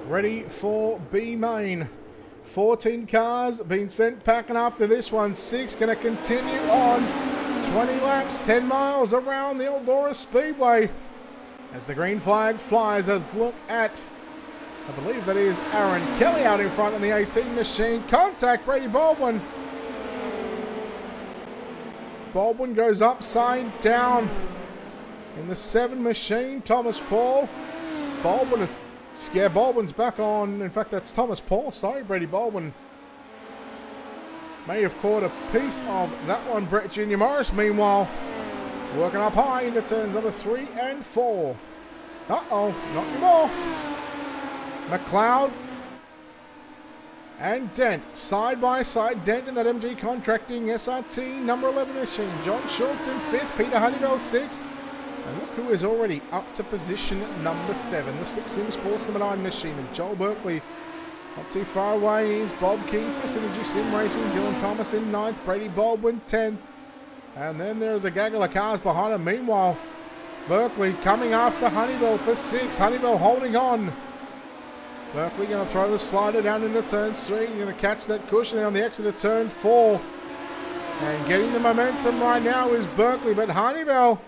S1: Ready for B main. 14 cars being sent packing after this one. 6 going to continue on. 20 laps, 10 miles around the Eldora Speedway. As the green flag flies, a look at, I believe that is Aaron Kelly out in front in the 18 machine. Contact Brady Baldwin. Baldwin goes upside down in the 7 machine. Thomas Paul. Baldwin is... Yeah, Baldwin's back on. In fact, that's Thomas Paul. Sorry, Brady Baldwin may have caught a piece of that one. Brett Junior Morris, meanwhile, working up high into turns number 3 and 4. Uh-oh, not anymore. McLeod and Dent, side by side. Dent in that MG Contracting SRT number 11 machine. John Schultz in 5th, Peter Honeybell 6th. And look who is already up to position number 7. The Slick Sim Sports number 9 machine of Joel Berkeley. Not too far away is Bob King for Synergy Sim Racing. Dylan Thomas in 9th. Brady Baldwin 10th. And then there's a gaggle of cars behind him. Meanwhile, Berkeley coming after Honeybell for 6. Honeybell holding on. Berkeley going to throw the slider down into turn 3. Going to catch that cushion there on the exit of turn 4. And getting the momentum right now is Berkeley. But Honeybell...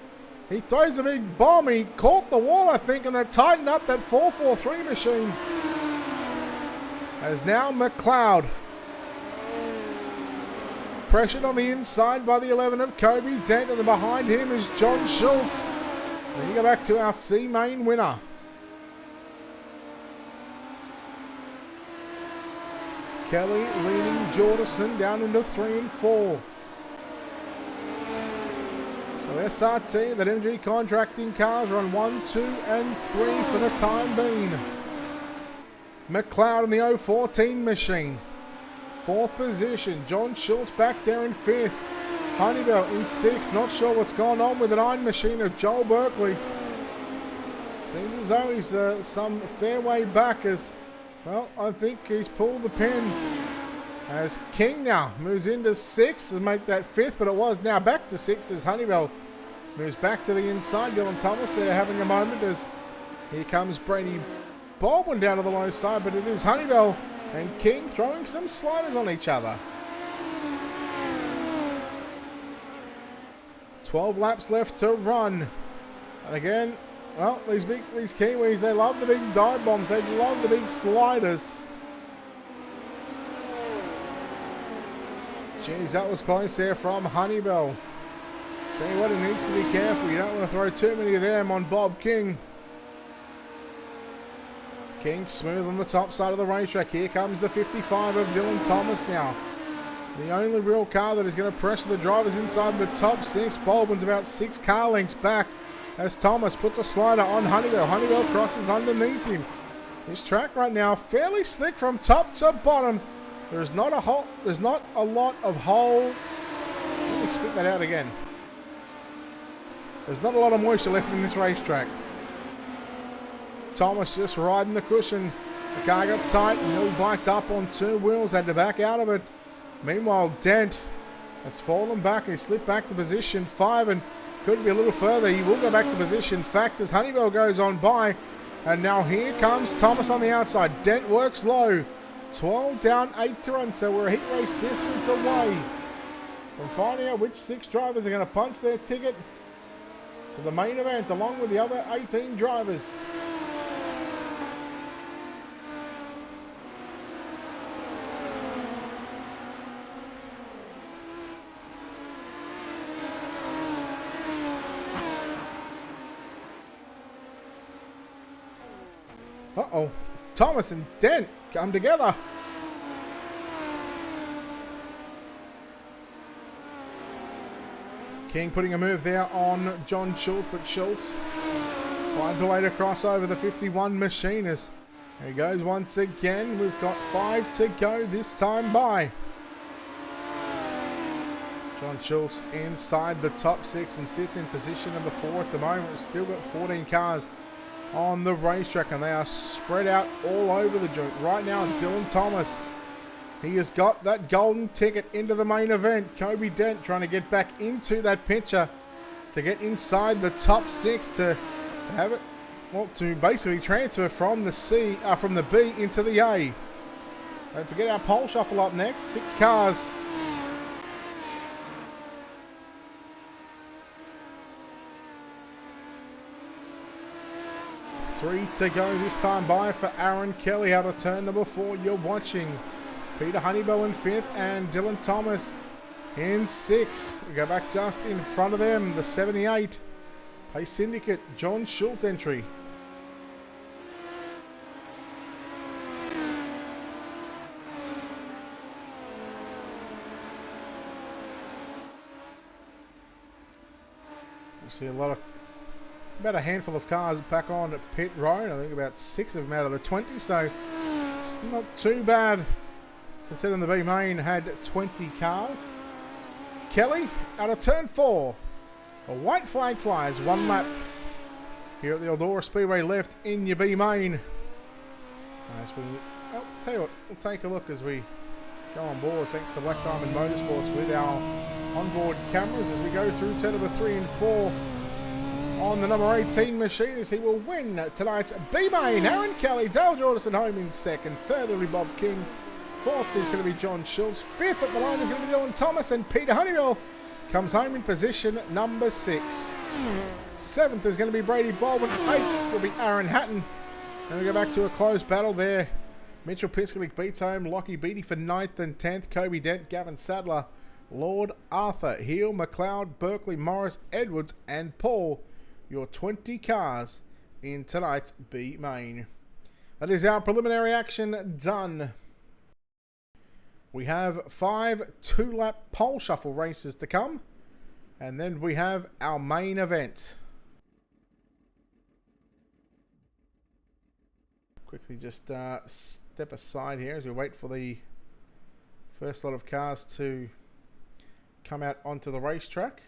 S1: he throws a big bomb. He caught the wall, I think, and they've tightened up that 443 machine. As now McLeod. Pressured on the inside by the 11 of Kobe Dent, and then behind him is John Schultz. Then you go back to our C main winner. Kelly leading Jordison down into 3 and 4. So SRT, that MG Contracting cars are on 1, 2 and 3 for the time being. McLeod in the 014 machine. 4th position. John Schultz back there in 5th. Honeybell in 6th. Not sure what's going on with the 9 machine of Joel Berkeley. Seems as though he's some fair way back as, well, I think he's pulled the pin. As King now moves into 6th to make that 5th, but it was now back to 6th as Honeybell moves back to the inside. Dylan Thomas there having a moment as here comes Brady Baldwin down to the low side, but it is Honeybell and King throwing some sliders on each other. 12 laps left to run. And again, well, these Kiwis, they love the big dive bombs. They love the big sliders. Jeez, that was close there from Honeybell. Tell you what, he needs to be careful. You don't want to throw too many of them on Bob King. King smooth on the top side of the racetrack. Here comes the 55 of Dylan Thomas now. The only real car that is going to pressure the drivers inside the top 6. Baldwin's about 6 car lengths back as Thomas puts a slider on Honeybell. Honeybell crosses underneath him. This track right now fairly slick from top to bottom. There's not a lot of hold. Let me spit that out again. There's not a lot of moisture left in this racetrack. Thomas just riding the cushion. The car got tight and nearly biked up on 2 wheels. Had to back out of it. Meanwhile, Dent has fallen back. He slipped back to position 5 and could be a little further. He will go back to position fact as Honeybell goes on by. And now here comes Thomas on the outside. Dent works low. 12 down, 8 to run, so we're a heat race distance away from finding out which 6 drivers are going to punch their ticket to the main event along with the other 18 drivers. Uh-oh. Thomas and Dent come together. King putting a move there on John Schultz, but Schultz finds a way to cross over the 51 Machinist. There he goes once again. We've got 5 to go this time by. John Schultz inside the top 6 and sits in position number 4 at the moment. We've still got 14 cars on the racetrack and they are spread out all over the joint. Right now, Dylan Thomas, he has got that golden ticket into the main event. Kobe Dent trying to get back into that picture to get inside the top 6 to have it, well, to basically transfer from the B into the A. Don't forget our pole shuffle up next. 6 cars. Three to go this time by for Aaron Kelly out of turn number 4. You're watching Peter Honeybell in 5th and Dylan Thomas in 6th. We go back just in front of them, the 78 Pace Syndicate John Schultz entry. We see about a handful of cars back on at pit road. I think about 6 of them out of the 20, so it's not too bad considering the B main had 20 cars. Kelly out of turn 4. A white flag flies 1 lap here at the Eldora Speedway left in your B main. Tell you what, we'll take a look as we go on board thanks to Black Diamond Motorsports with our onboard cameras as we go through turn number 3 and 4. On the number 18 Machinist, he will win tonight's B-Main. Aaron Kelly, Dale Jordison home in 2nd. 3rd will be Bob King. 4th is going to be John Schultz. 5th at the line is going to be Dylan Thomas. And Peter Honeywell comes home in position number 6. 7th is going to be Brady Baldwin. 8th will be Aaron Hatton. Then we go back to a close battle there. Mitchell Piscalick beats home Lockie Beatty for 9th and 10th. Kobe Dent, Gavin Sadler, Lord Arthur, Heel, McLeod, Berkeley, Morris, Edwards, and Paul. Your 20 cars in tonight's B main. That is our preliminary action done. We have 5 2-lap pole shuffle races to come. And then we have our main event. Quickly just step aside here as we wait for the first lot of cars to come out onto the racetrack.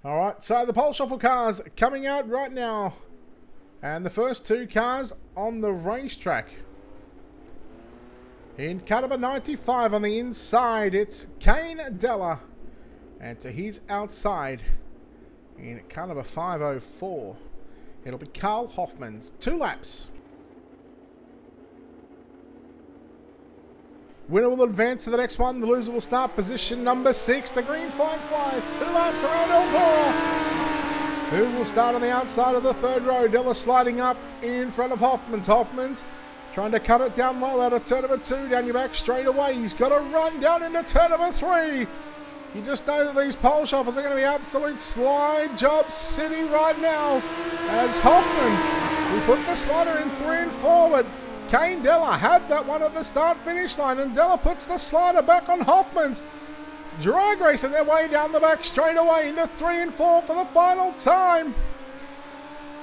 S1: Alright, so the pole shuffle cars coming out right now. And the first 2 cars on the racetrack. In car number 95 on the inside, it's Kane Della. And to his outside, in car number 504, it'll be Carl Hoffman's. 2 laps. Winner will advance to the next one. The loser will start position number 6. The green flag flies 2 laps around Eldora. Who will start on the outside of the 3rd row? Della sliding up in front of Hoffman's. Hoffman's trying to cut it down low out of turn number 2. Down your back straight away. He's got to run down into turn number 3. You just know that these pole shuffles are going to be absolute slide job city right now. As Hoffman's, we put the slider in 3 and forward. Kane Della had that one at the start-finish line, and Della puts the slider back on Hoffman's. Drag racing their way down the back straight away into 3 and 4 for the final time.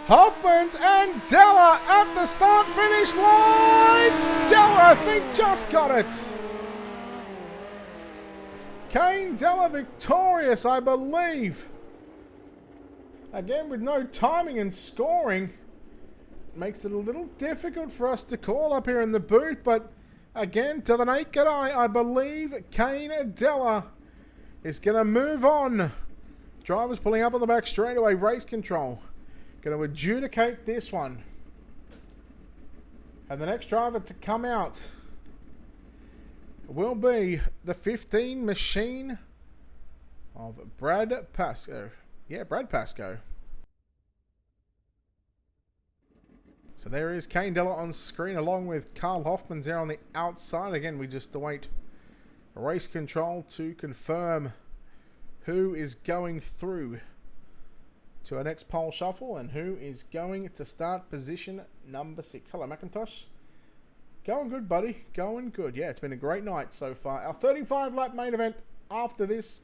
S1: Hoffman's and Della at the start-finish line. Della, I think, just got it. Kane Della victorious, I believe. Again, with no timing and scoring. Makes it a little difficult for us to call up here in the booth, but again, to the naked eye, I believe Kane Della is going to move on. Drivers pulling up on the back straightaway, race control. Going to adjudicate this one. And the next driver to come out will be the 15 machine of Brad Pascoe. Yeah, Brad Pascoe. So there is Kane Della on screen along with Carl Hoffman's there on the outside. Again, we just await race control to confirm who is going through to our next pole shuffle and who is going to start position number 6. Hello, Macintosh. Going good, buddy. Going good. Yeah, it's been a great night so far. Our 35-lap main event after this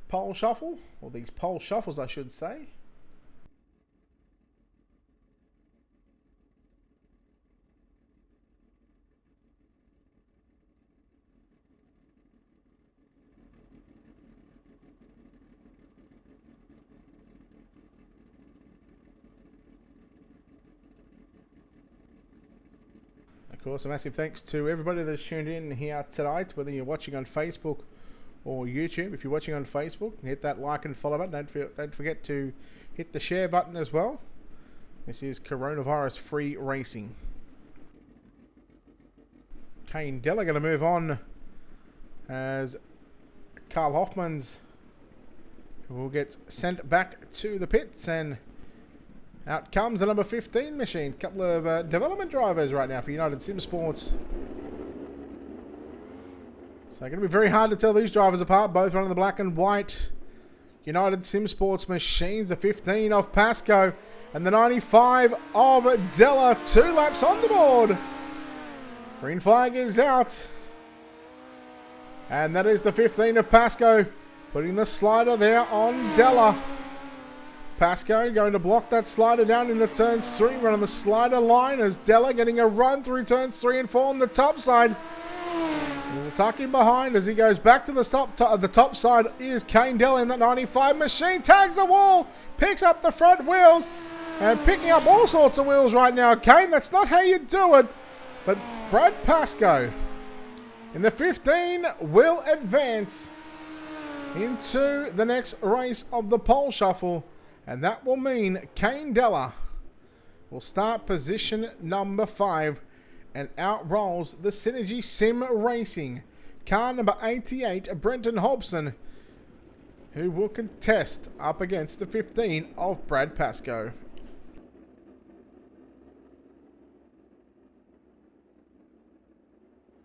S1: pole shuffle, or these pole shuffles, I should say. Of course, a massive thanks to everybody that's tuned in here tonight, whether you're watching on Facebook or YouTube. If you're watching on Facebook, hit that like and follow button. Don't forget to hit the share button as well. This is coronavirus-free racing. Kane Della going to move on as Carl Hoffman's will get sent back to the pits, and out comes the number 15 machine. Couple of development drivers right now for United Sim Sports. So going to be very hard to tell these drivers apart. Both running the black and white United Sim Sports machines. The 15 of Pascoe and the 95 of Della. 2 laps on the board. Green flag is out. And that is the 15 of Pascoe putting the slider there on Della. Pascoe going to block that slider down into turns 3, running the slider line as Della getting a run through turns 3 and 4 on the top side. We'll tuck him behind as he goes back to the top side is Kane Della in that 95 machine. Tags the wall, picks up the front wheels, and picking up all sorts of wheels right now. Kane, that's not how you do it. But Brad Pascoe in the 15 will advance into the next race of the pole shuffle. And that will mean Kane Della will start position number 5 and out rolls the Synergy Sim Racing car number 88, Brenton Hobson, who will contest up against the 15 of Brad Pascoe.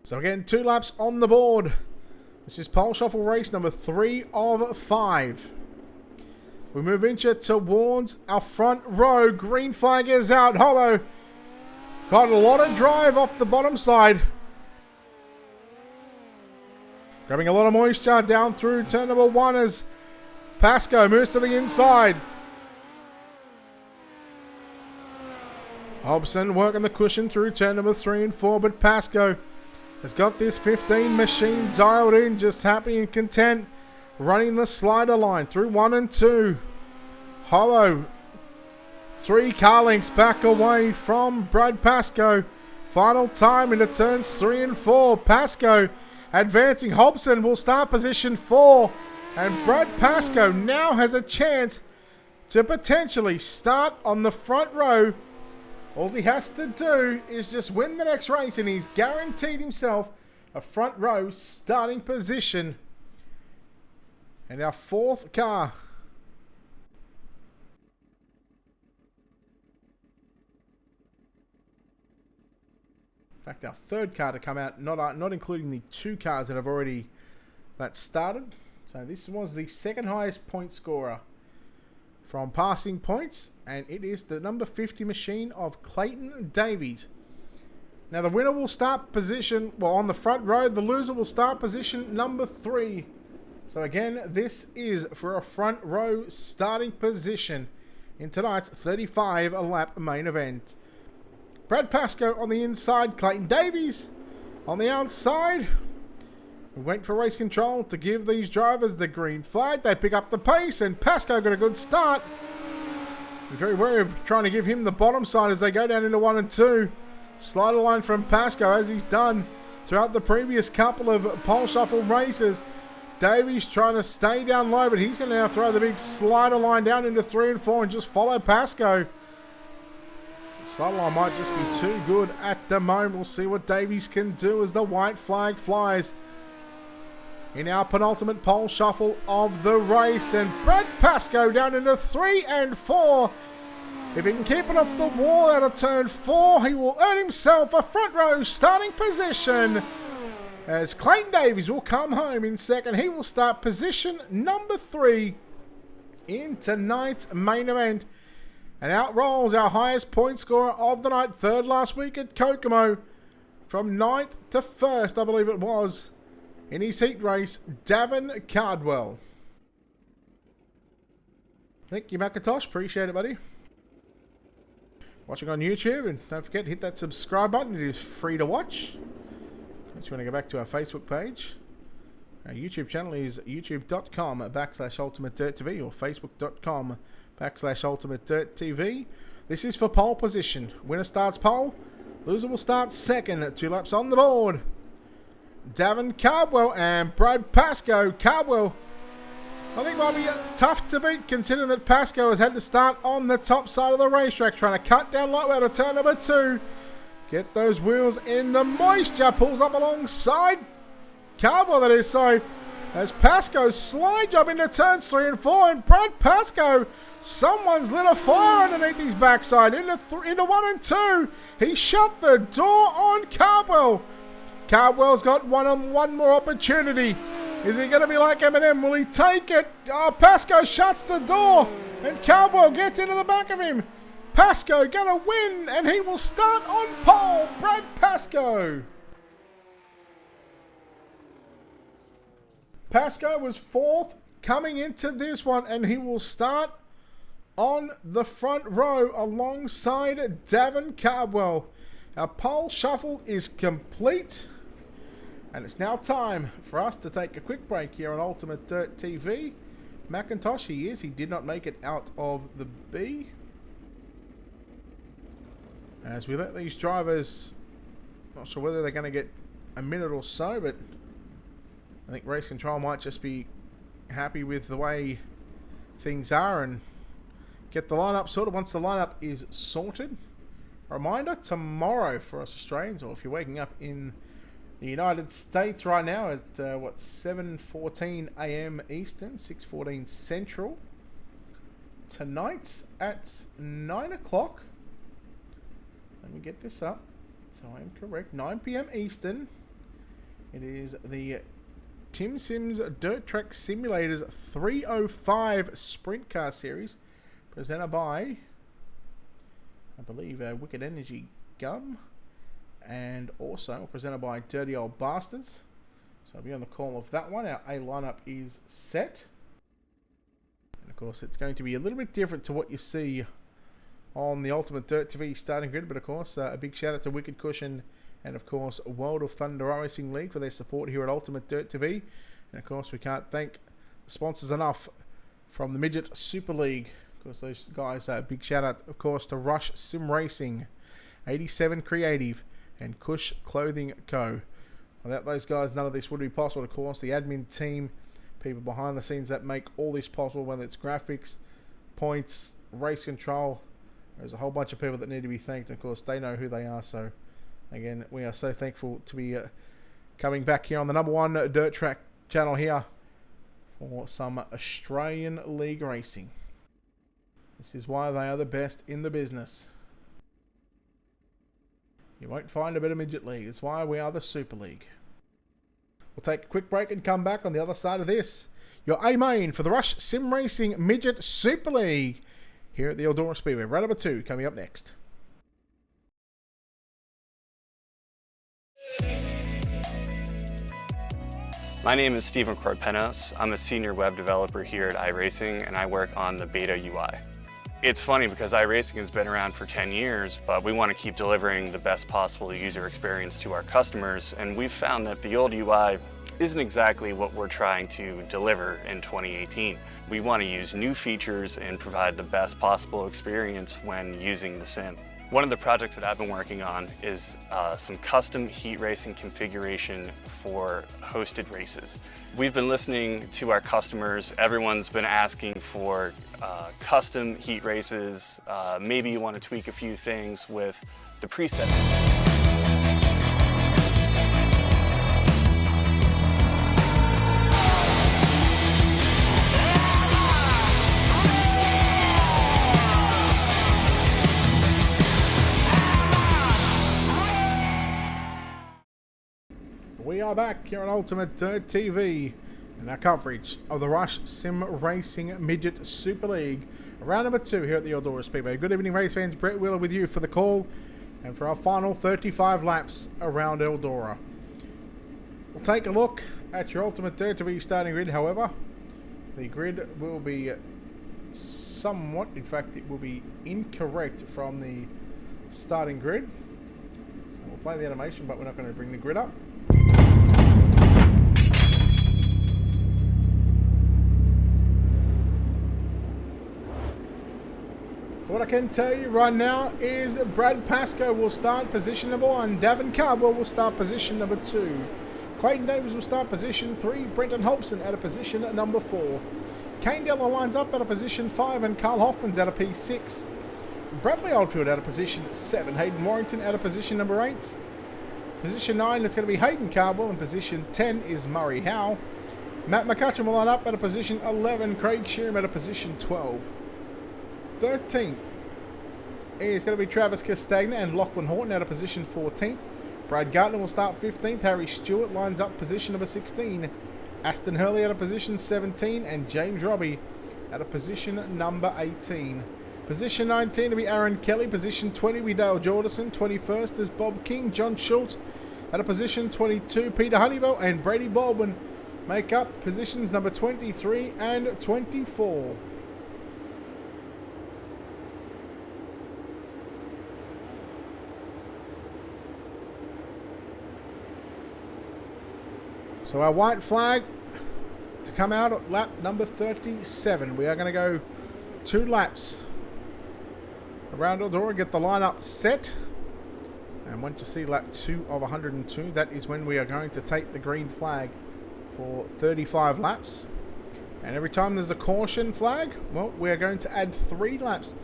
S1: So again, 2 laps on the board. This is pole shuffle race number 3 of 5. We move into towards our front row. Green flag is out. Hobo got a lot of drive off the bottom side. Grabbing a lot of moisture down through turn number 1 as Pascoe moves to the inside. Hobson working the cushion through turn number 3 and 4, but Pascoe has got this 15 machine dialed in, just happy and content. Running the slider line through 1 and 2. Hollow 3 car lengths back away from Brad Pascoe. Final time into turns 3 and 4. Pascoe advancing. Hobson will start position 4. And Brad Pascoe now has a chance to potentially start on the front row. All he has to do is just win the next race and he's guaranteed himself a front row starting position. And our 4th car. In fact, our 3rd car to come out, not including the 2 cars that have already started. So this was the 2nd highest point scorer from passing points, and it is the number 50 machine of Clayton Davies. Now the winner will start position, well, on the front row. The loser will start position number 3. So again, this is for a front row starting position in tonight's 35-lap main event. Brad Pascoe on the inside, Clayton Davies on the outside. We wait for race control to give these drivers the green flag. They pick up the pace, and Pascoe got a good start. We're very wary of trying to give him the bottom side as they go down into 1 and 2. Slider line from Pascoe as he's done throughout the previous couple of pole shuffle races. Davies trying to stay down low, but he's going to now throw the big slider line down into 3 and 4 and just follow Pascoe. The slider line might just be too good at the moment. We'll see what Davies can do as the white flag flies in our penultimate pole shuffle of the race. And Brad Pascoe down into 3 and 4. If he can keep it off the wall out of turn 4, he will earn himself a front row starting position. As Clayton Davies will come home in second, he will start position number 3 in tonight's main event. And out rolls our highest point scorer of the night, third last week at Kokomo. From 9th to 1st, I believe it was, in his heat race, Davin Cardwell. Thank you, McIntosh. Appreciate it, buddy. Watching on YouTube, and don't forget to hit that subscribe button. It is free to watch. If you want to go back to our Facebook page, our YouTube channel is youtube.com/UltimateDirtTV or facebook.com/UltimateDirtTV. This is for pole position. Winner starts pole. Loser will start second. 2 laps on the board. Davin Cardwell and Brad Pascoe. Cardwell, I think, might be tough to beat, considering that Pascoe has had to start on the top side of the racetrack, trying to cut down lightweight to turn number 2. Get those wheels in the moisture. Pulls up alongside Cardwell, that is, sorry. As Pascoe slide job into turns 3 and 4. And Brad Pascoe, someone's lit a fire underneath his backside. Into 1 and 2. He shut the door on Cardwell. Cardwell's got one more opportunity. Is he going to be like Eminem? Will he take it? Oh, Pascoe shuts the door. And Cardwell gets into the back of him. Pascoe gonna win, and he will start on pole. Brad Pascoe. Pascoe was 4th coming into this one, and he will start on the front row alongside Davin Cardwell. Our pole shuffle is complete, and it's now time for us to take a quick break here on Ultimate Dirt TV. McIntosh, he did not make it out of the B. As we let these drivers, not sure whether they're going to get a minute or so, but I think race control might just be happy with the way things are and get the lineup sorted once the lineup is sorted. A reminder, tomorrow for us Australians, or if you're waking up in the United States right now at 7:14 a.m. Eastern, 6:14 Central, tonight at 9 o'clock. Let me get this up so I am correct. 9 p.m. Eastern. It is the Tim Sims Dirt Track Simulators 305 Sprint Car Series, presented by, I believe, Wicked Energy Gum, and also presented by Dirty Old Bastards. So I'll be on the call of that one. Our A lineup is set. And of course, it's going to be a little bit different to what you see on the Ultimate Dirt TV starting grid, but of course, a big shout out to Wicked Cushion and of course World of Thunder Racing League for their support here at Ultimate Dirt TV. And of course, we can't thank the sponsors enough from the Midget Super League. Of course, those guys, big shout out of course to Rush Sim Racing, 87 Creative, and Cush Clothing Co. Without those guys, none of this would be possible. Of course, the admin team, people behind the scenes that make all this possible, whether it's graphics, points, race control. There's a whole bunch of people that need to be thanked. And of course, they know who they are. So, again, we are so thankful to be coming back here on the #1 dirt track channel here for some Australian League racing. This is why they are the best in the business. You won't find a better midget league. It's why we are the Super League. We'll take a quick break and come back on the other side of this. Your A main for the Rush Sim Racing Midget Super League here at the Eldora Speedway. Round #2 coming up next.
S2: My name is Stephen Corpenos. I'm a senior web developer here at iRacing, and I work on the beta UI. It's funny because iRacing has been around for 10 years, but we want to keep delivering the best possible user experience to our customers, and we've found that the old UI isn't exactly what we're trying to deliver in 2018. We want to use new features and provide the best possible experience when using the sim. One of the projects that I've been working on is some custom heat racing configuration for hosted races. We've been listening to our customers. Everyone's been asking for custom heat races. Maybe you want to tweak a few things with the preset.
S1: are back here on Ultimate Dirt TV and our coverage of the Rush Sim Racing Midget Super League. Round number 2 here at the Eldora Speedway. Good evening, race fans. Brett Wheeler with you for the call and for our final 35 laps around Eldora. We'll take a look at your Ultimate Dirt TV starting grid. However, the grid will be somewhat, in fact, it will be incorrect from the starting grid. So we'll play the animation, but we're not going to bring the grid up. So what I can tell you right now is Brad Pascoe will start position number 1. Davin Cardwell will start position number 2. Clayton Davis will start position 3. Brenton Hobson at a position number 4. Kane Della lines up at a position 5, and Carl Hoffman's at a P6. Bradley Oldfield at a position 7. Hayden Warrington at a position number 8. Position 9, it's going to be Hayden Cardwell, and position 10 is Murray Howe. Matt McCutcheon will line up at a position 11. Craig Sheeran at a position 12. 13th is going to be Travis Castagna and Lachlan Horton at a position 14. Brad Gartner will start 15th. Harry Stewart lines up position number 16. Aston Hurley at a position 17, and James Robbie at a position number 18. Position 19 to be Aaron Kelly. Position 20 will be Dale Jordison. 21st is Bob King. John Schultz at a position 22. Peter Honeywell and Brady Baldwin make up positions number 23 and 24. So our white flag to come out at lap number 37. We are going to go 2 laps around Eldora, get the lineup set. And once you see lap 2 of 102, that is when we are going to take the green flag for 35 laps. And every time there's a caution flag, well, we are going to add 3 laps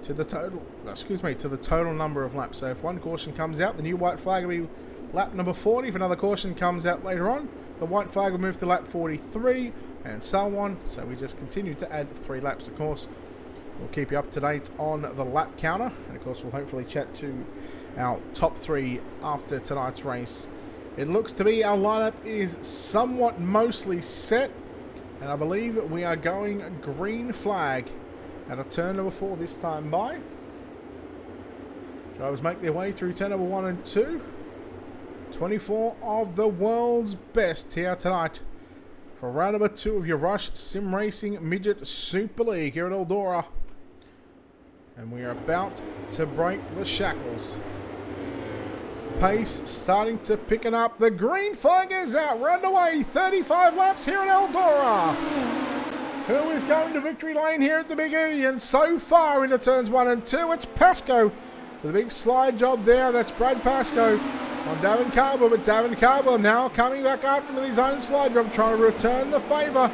S1: to the total, to the total number of laps. So if one caution comes out, the new white flag will be lap number 40. If another caution comes out later on, the white flag will move to lap 43, and so on. So we just continue to add 3 laps, of course. We'll keep you up to date on the lap counter, and of course we'll hopefully chat to our top 3 after tonight's race. It looks to be our lineup is somewhat mostly set, and I believe we are going green flag at a turn number 4 this time by. Drivers make their way through turn number 1 and 2. 24 of the world's best here tonight for round number 2 of your Rush Sim Racing Midget Super League here at Eldora. And we are about to break the shackles. Pace starting to pick up. The green flag is out. We're underway. 35 laps here at Eldora. Who is going to victory lane here at the Big E? And so far into turns 1 and 2, it's Pascoe. The big slide job there. That's Brad Pascoe on Davin Cardwell, but Davin Cardwell now coming back after with his own slide job, trying to return the favour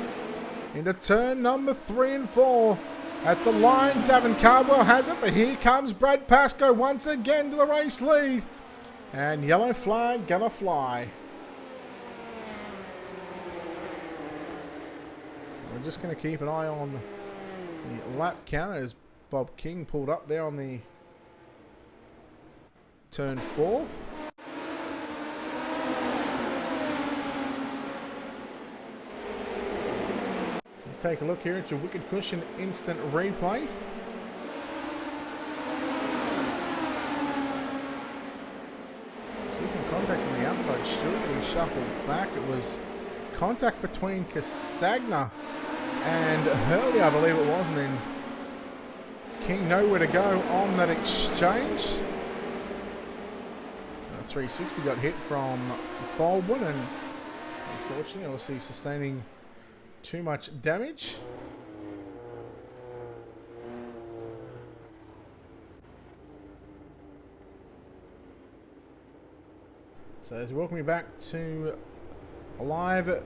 S1: into turn number 3 and 4. At the line, Davin Cardwell has it, but here comes Brad Pascoe once again to the race lead. And yellow flag gonna fly. We're just going to keep an eye on the lap counter as Bob King pulled up there on the turn 4. Take a look here at your Wicked Cushion instant replay. See some contact on the outside. Stewart being shuffled back. It was contact between Castagna and Hurley, I believe it was, and then King nowhere to go on that exchange. 360 got hit from Baldwin, and unfortunately, obviously sustaining too much damage. So as we welcome you back to a live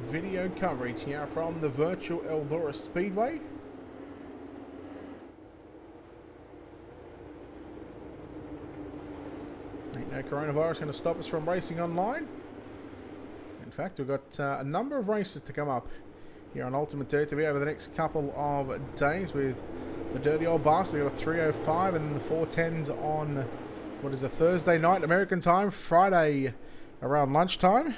S1: video coverage here from the virtual Eldora Speedway. Ain't no coronavirus going to stop us from racing online. In fact, we've got a number of races to come up here on Ultimate Dirt TV over the next couple of days with the Dirty Old Bastard. We've got a 305 and then the 410s on, what is the Thursday night American time, Friday around lunchtime.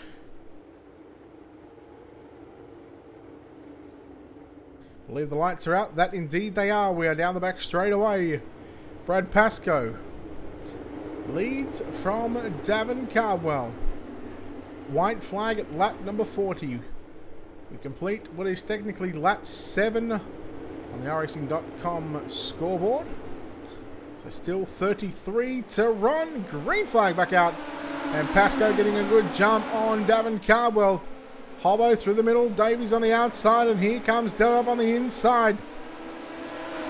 S1: Believe the lights are out. That indeed they are. We are down the back straight away. Brad Pascoe leads from Davin Cardwell. White flag at lap number 40. We complete what is technically lap 7 on the iRacing.com scoreboard. So still 33 to run. Green flag back out. And Pascoe getting a good jump on Davin Cardwell. Hobbo through the middle. Davies on the outside. And here comes Della up on the inside.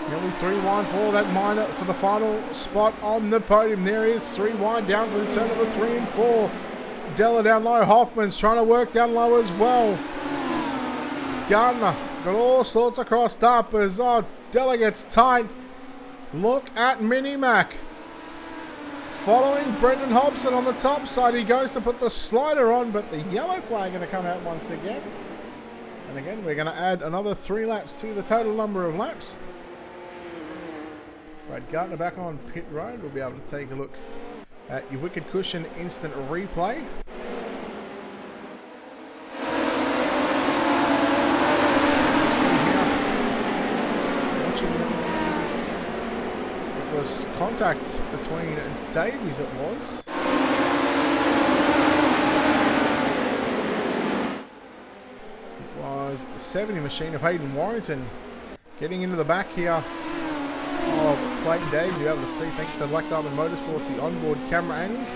S1: Nearly 3 wide for that minor for the final spot on the podium. There he is. 3 wide down for the turn number 3 and 4. Della down low. Hoffman's trying to work down low as well. Gardner got all sorts of crossed up as Della gets tight. Look at Mini Mac. Following Brendan Hobson on the top side. He goes to put the slider on, but the yellow flag going to come out once again. And again, we're going to add another 3 laps to the total number of laps. Brad Gardner back on pit road. We'll be able to take a look at your Wicked Cushion instant replay. It was contact between Davies, it was. It was the 70 machine of Hayden Warrington getting into the back here of Clayton Davies. You'll be able to see, thanks to Black Diamond Motorsports, the onboard camera angles.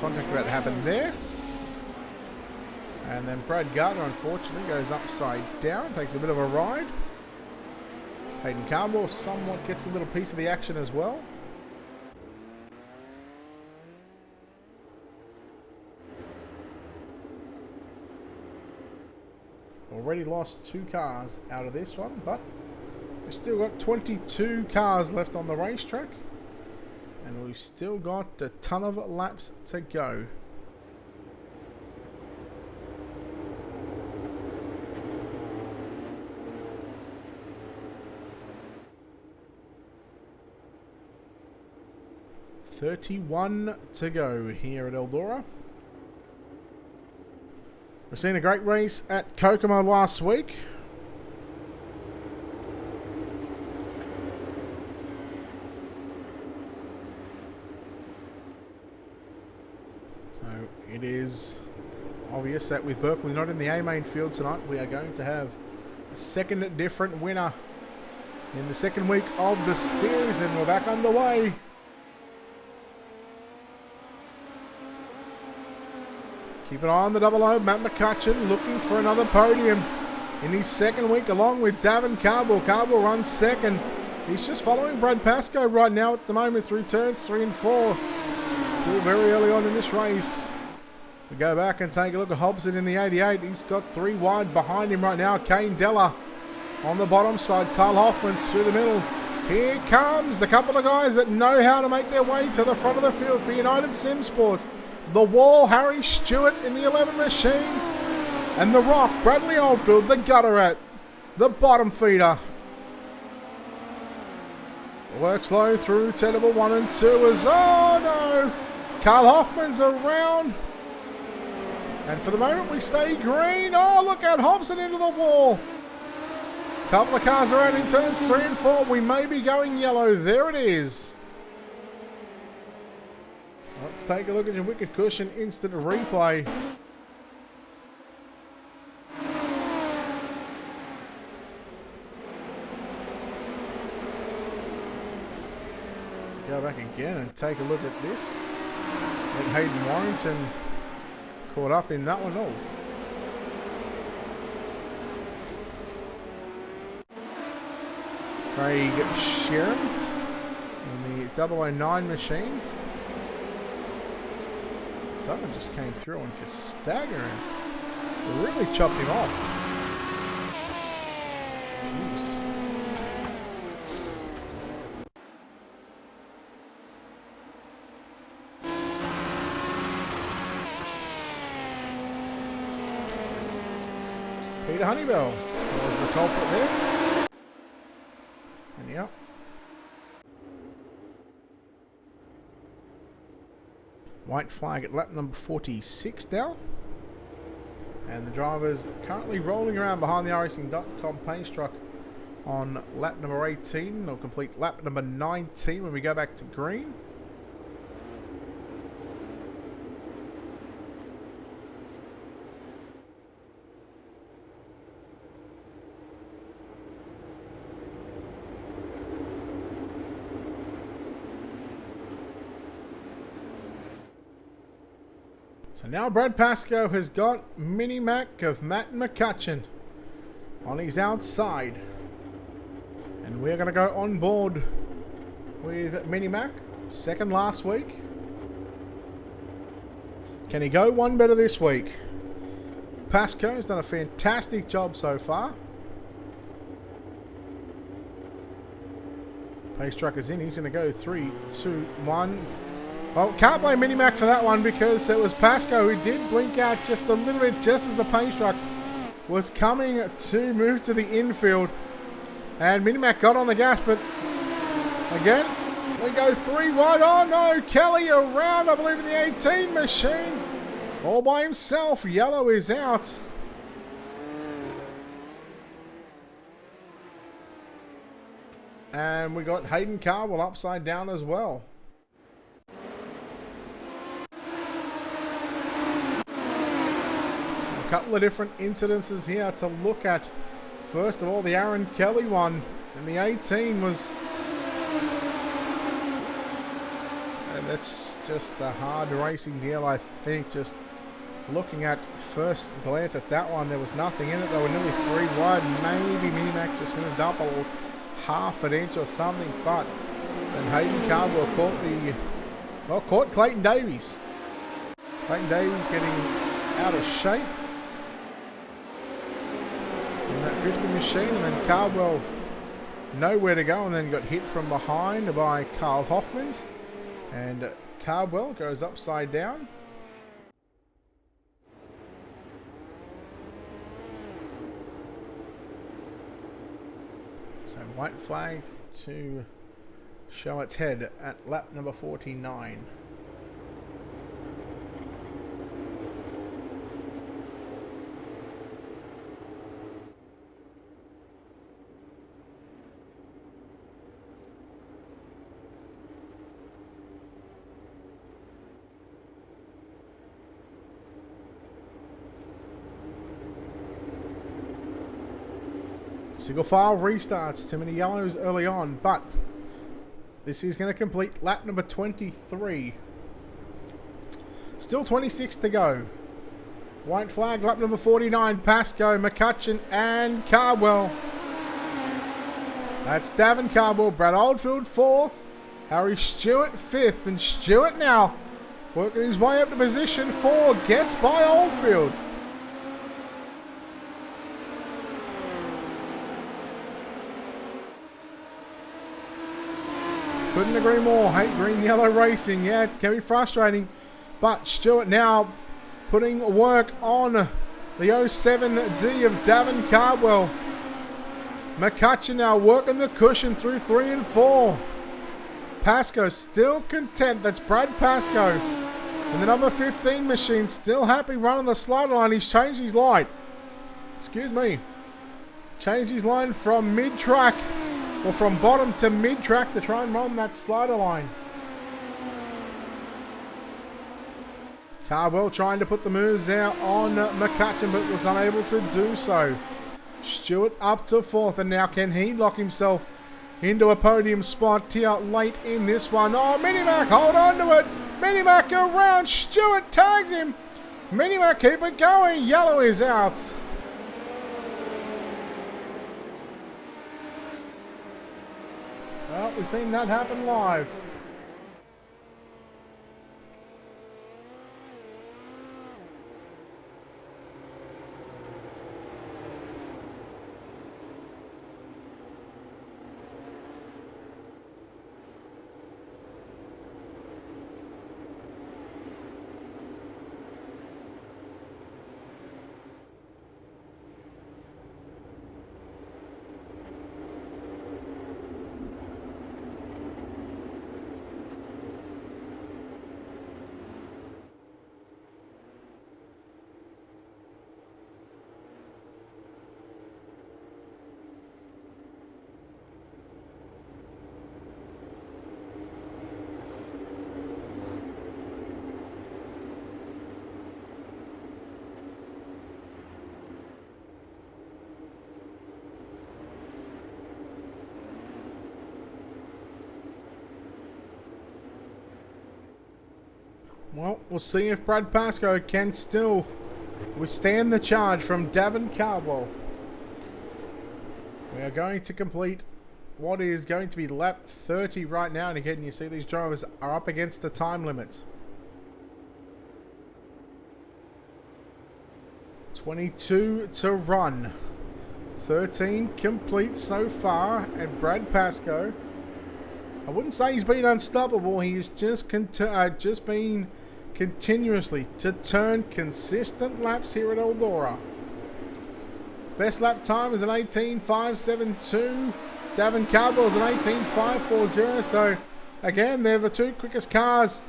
S1: Contact about to happen there. And then Brad Gardner, unfortunately, goes upside down, takes a bit of a ride. Hayden Cardwell somewhat gets a little piece of the action as well. Already lost 2 cars out of this one, but we've still got 22 cars left on the racetrack. And we've still got a ton of laps to go. $31 to go here at Eldora. We've seen a great race at Kokomo last week. So it is obvious that with Berkeley not in the A-main field tonight, we are going to have a second different winner in the second week of the series, and we're back underway. Keep an eye on the double O. Matt McCutcheon looking for another podium in his second week along with Davin Cardwell. Cardwell runs second. He's just following Brad Pascoe right now at the moment through turns 3 and 4. Still very early on in this race. We go back and take a look at Hobson in the 88. He's got 3 wide behind him right now. Kane Della on the bottom side. Kyle Hoffman's through the middle. Here comes the couple of guys that know how to make their way to the front of the field for United Sim Sports. The Wall, Harry Stewart in the 11 machine. And the Rock, Bradley Oldfield, the Gutter the bottom feeder. Works low through Tenable 1 and 2 as, oh no! Carl Hoffman's around. And for the moment we stay green. Oh, look out, Hobson into the wall. Couple of cars around in turns 3 and 4. We may be going yellow. There it is. Let's take a look at your Wicked Cushion instant replay. Go back again and take a look at this. And Hayden Warrington caught up in that one. Oh. Craig Sheeran in the 009 machine. Someone just came through on Castaga and really chopped him off. Jeez. Peter Honeybell was the culprit there. And yeah. White flag at lap number 46 now. And the driver's currently rolling around behind the iRacing.com pace truck on lap number 18. They'll complete lap number 19 when we go back to green. So now Brad Pascoe has got Mini Mac of Matt McCutcheon on his outside. And we're going to go on board with Mini Mac, second last week. Can he go one better this week? Pascoe's done a fantastic job so far. Pace truck is in. He's going to go 3, 2, 1. Well, can't blame Mini Mac for that one because it was Pascoe who did blink out just a little bit just as the pace truck was coming to move to the infield. And Mini Mac got on the gas, but again, we go 3 wide. Oh no, Kelly around, I believe, in the 18 machine. All by himself. Yellow is out. And we got Hayden Carwell upside down as well. Couple of different incidences here to look at. First of all, the Aaron Kelly one, and the 18 was, and that's just a hard racing deal, I think. Just looking at first glance at that one, there was nothing in it. They were nearly 3 wide. Maybe Mini Mac just moved up a little, half an inch or something, but then Hayden Cardwell caught Clayton Davies. Clayton Davies getting out of shape in that 50 machine, and then Cardwell nowhere to go, and then got hit from behind by Carl Hoffmans, and Cardwell goes upside down. So white flagged to show its head at lap number 49. Single file restarts, too many yellows early on, but this is going to complete lap number 23. Still 26 to go. White flag, lap number 49, Pascoe, McCutcheon and Cardwell. That's Davin Cardwell, Brad Oldfield 4th, Harry Stewart 5th, and Stewart now working his way up to position 4, gets by Oldfield. Couldn't agree more. Hate green-yellow racing. Yeah, it can be frustrating. But Stewart now putting work on the 07D of Davin Cardwell. McCutcheon now working the cushion through 3 and 4. Pascoe still content. That's Brad Pascoe. And the number 15 machine still happy running the slider line. He's changed his line. Excuse me. Changed his line from mid-track, or from bottom to mid-track, to try and run that slider line. Cardwell trying to put the moves out on McCutcheon, but was unable to do so. Stewart up to 4th, and now can he lock himself into a podium spot here late in this one? Oh, Minimac, hold on to it. Minimac around. Stewart tags him. Minimac, keep it going. Yellow is out. Well, we've seen that happen live. Well, we'll see if Brad Pascoe can still withstand the charge from Davin Cardwell. We are going to complete what is going to be lap 30 right now. And again, you see these drivers are up against the time limit. 22 to run. 13 complete so far. And Brad Pascoe, I wouldn't say he's been unstoppable. He's just been continuously to turn consistent laps here at Eldora. Best lap time is an 18.572. Davin Cardwell is an 18.540. So again, they're the two quickest cars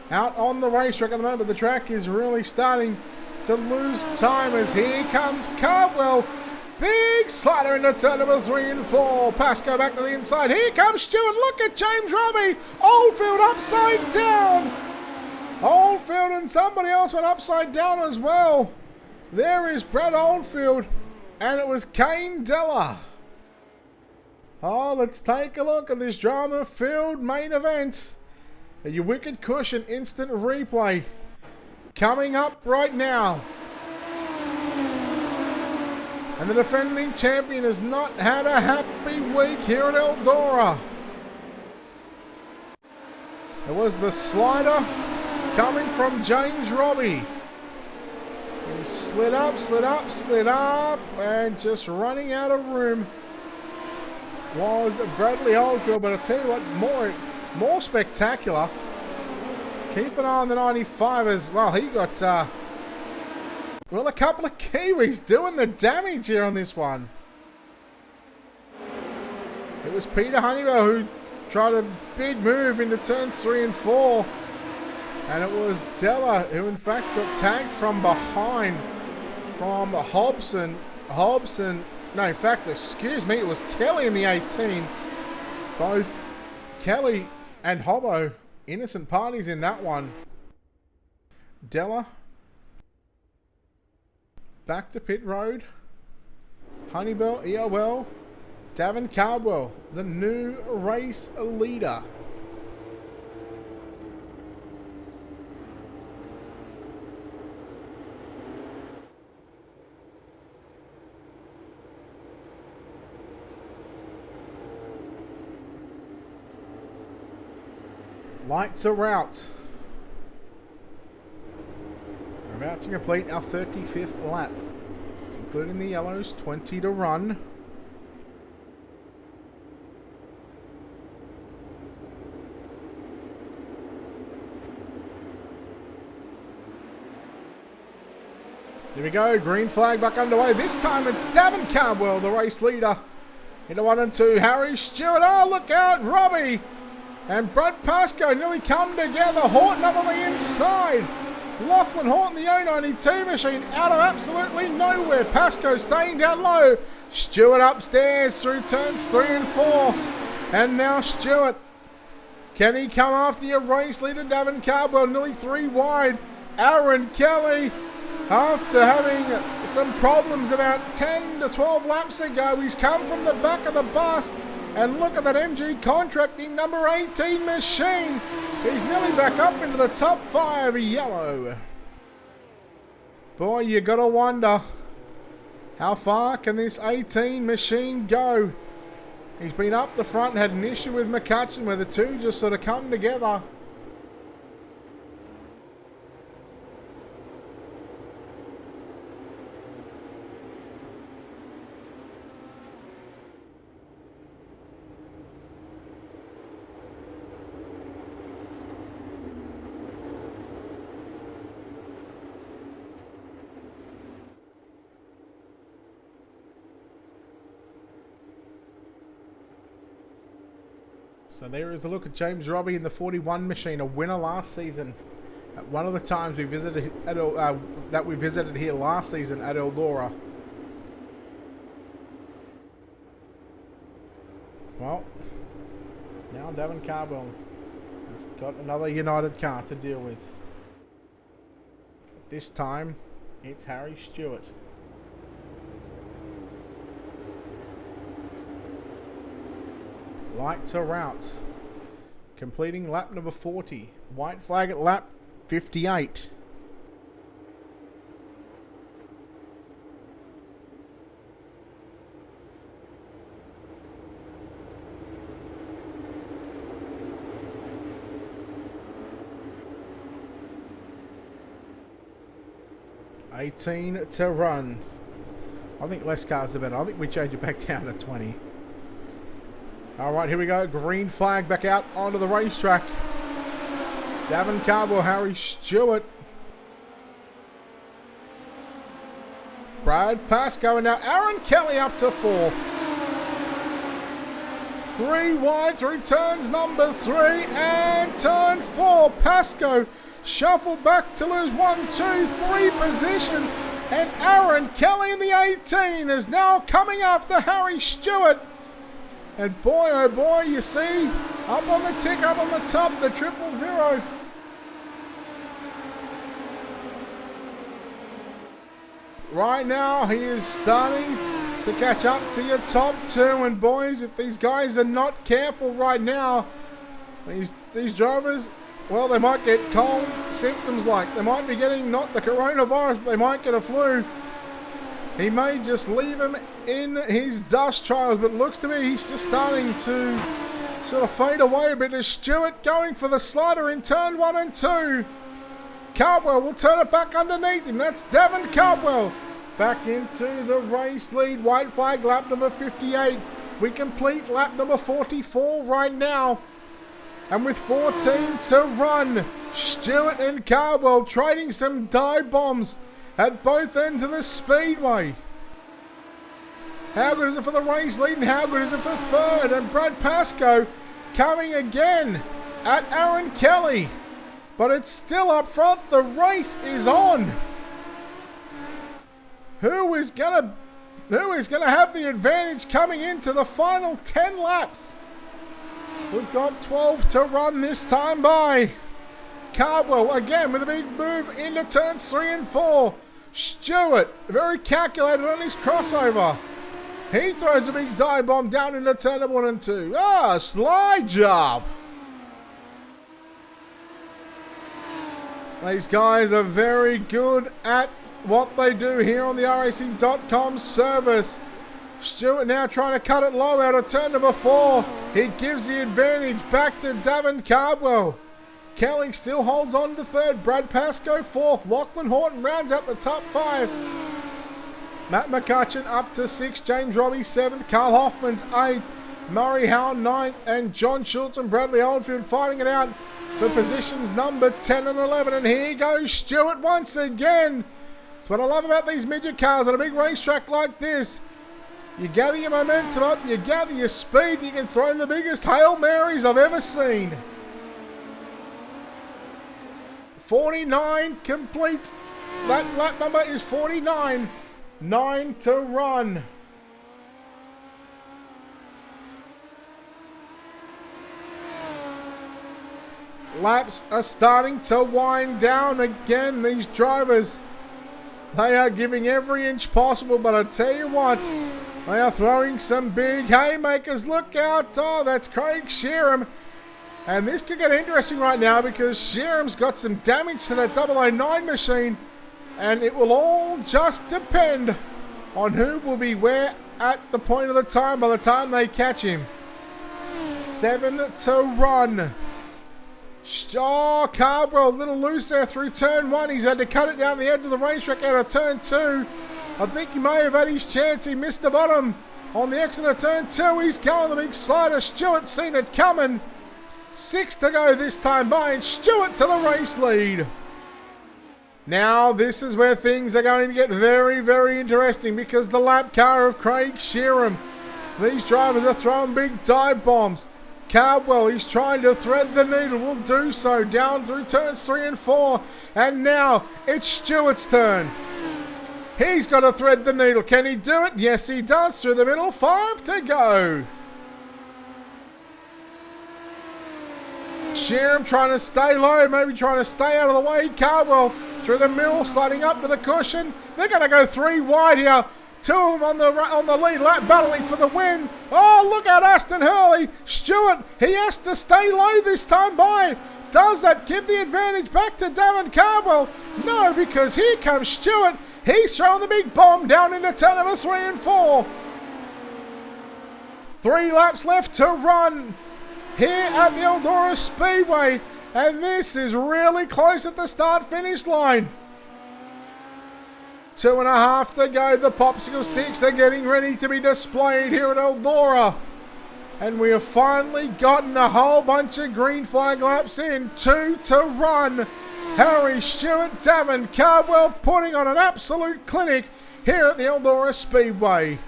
S1: out on the racetrack at the moment. But the track is really starting to lose time as here comes Cardwell. Big slider into turn number 3 and 4. Pascoe back to the inside. Here comes Stewart. Look at James Robbie. Oldfield upside down. Oldfield and somebody else went upside down as well. There is Brad Oldfield, and it was Kane Della. Oh, let's take a look at this drama-filled main event. Your Wicked Cushion instant replay coming up right now. And the defending champion has not had a happy week here at Eldora. It was the slider coming from James Robbie. He slid up, and just running out of room was Bradley Oldfield. But I tell you what, more spectacular. Keep an eye on the 95 as well. He got, well, a couple of Kiwis doing the damage here on this one. It was Peter Honeywell who tried a big move into turns 3 and 4. And it was Della who in fact got tagged from behind from Hobson. No, in fact, excuse me, it was Kelly in the 18. Both Kelly and Hobbo, innocent parties in that one. Della back to pit road. Honeybell, EOL, Davin Cardwell, the new race leader. Lights are out. We're about to complete our 35th lap, including the yellows, 20 to run. Here we go, green flag back underway. This time it's Davin Cardwell, the race leader. Into 1 and 2, Harry Stewart. Oh, look out, Robbie and Brad Pascoe nearly come together. Horton up on the inside. Lachlan Horton, the 092 machine, out of absolutely nowhere. Pascoe staying down low. Stewart upstairs through turns 3 and 4. And now Stewart. Can he come after your race leader, Davin Cardwell? Nearly 3 wide. Aaron Kelly, after having some problems about 10 to 12 laps ago, he's come from the back of the bus. And look at that MG Contracting number 18 machine. He's nearly back up into the top 5 yellow. Boy, you gotta wonder, how far can this 18 machine go? He's been up the front and had an issue with McCutcheon where the two just sort of come together. So there is a look at James Robbie in the 41 machine, a winner last season. At one of the times we visited that we visited here last season at Eldora. Well, now Davin Cardwell has got another United car to deal with. This time, it's Harry Stewart. Lights are out. Completing lap number 40. White flag at lap 58. $18 to run. I think less cars are better. I think we change it back down to 20. All right, here we go. Green flag back out onto the racetrack. Davin Cardwell, Harry Stewart. Brad Pascoe, and now Aaron Kelly up to 4th. 3 wide through turns number 3 and turn 4. Pascoe shuffled back to lose 1, 2, 3 positions. And Aaron Kelly in the 18 is now coming after Harry Stewart. And boy, oh boy, you see, up on the tick, up on the top, the 000. Right now, he is starting to catch up to your top 2. And boys, if these guys are not careful right now, these drivers, well, they might get cold symptoms like. They might be getting not the coronavirus, but they might get a flu. He may just leave him in his dust trails, but it looks to me he's just starting to sort of fade away a bit. As Stewart going for the slider in turn 1 and 2. Cardwell will turn it back underneath him. That's Davin Cardwell. Back into the race lead. White flag lap number 58. We complete lap number 44 right now. And with 14 to run, Stewart and Cardwell trading some dive bombs at both ends of the speedway. How good is it for the race lead and how good is it for 3rd? And Brad Pascoe coming again at Aaron Kelly. But it's still up front. The race is on. Who is gonna have the advantage coming into the final 10 laps? We've got 12 to run this time by. Cardwell again with a big move into turns 3 and 4. Stewart very calculated on his crossover. He throws a big dive bomb down into turn 1 and 2. Slide job. These guys are very good at what they do here on the RAC.com service. Stewart now trying to cut it low out of turn number 4. He gives the advantage back to Davin Cardwell. Kelly still holds on to 3rd. Brad Pascoe 4th. Lachlan Horton rounds out the top 5. Matt McCutcheon up to 6th. James Robbie 7th. Carl Hoffman's 8th. Murray Howell 9th. And John Schultz and Bradley Oldfield fighting it out for positions number 10 and 11. And here goes Stewart once again. That's what I love about these midget cars on a big racetrack like this. You gather your momentum up, you gather your speed, and you can throw the biggest Hail Marys I've ever seen. 49 complete. That lap number is 49. 9 to run. Laps are starting to wind down again. These drivers, they are giving every inch possible, but I tell you what, they are throwing some big haymakers. Look out. Oh, that's Craig Sheeran. And this could get interesting right now because Sheeran's got some damage to that 009 machine. And it will all just depend on who will be where at the point of the time by the time they catch him. 7 to run. Oh, Cardwell a little loose there through turn 1. He's had to cut it down the edge of the racetrack out of turn 2. I think he may have had his chance. He missed the bottom on the exit of turn 2. He's going the big slider. Stewart seen it coming. 6 to go this time by, and Stewart to the race lead. Now this is where things are going to get very, very interesting because the lap car of Craig Sheeran. These drivers are throwing big dive bombs. Cardwell, he's trying to thread the needle, will do so down through turns 3 and 4. And now it's Stewart's turn. He's got to thread the needle. Can he do it? Yes, he does. Through the middle, 5 to go. Sheeran trying to stay low, maybe trying to stay out of the way. Cardwell through the middle, sliding up to the cushion. They're going to go 3 wide here. Two of them on the lead lap battling for the win. Oh, look at Aston Hurley. Stewart, he has to stay low this time by. Does that give the advantage back to Davin Cardwell? No, because here comes Stewart. He's throwing the big bomb down into turn number 3 and 4. 3 laps left to run here at the Eldora Speedway. And this is really close at the start-finish line. 2.5 to go. The popsicle sticks are getting ready to be displayed here at Eldora. And we have finally gotten a whole bunch of green flag laps in. 2 to run. Harry Stewart, Davin Cardwell putting on an absolute clinic here at the Eldora Speedway.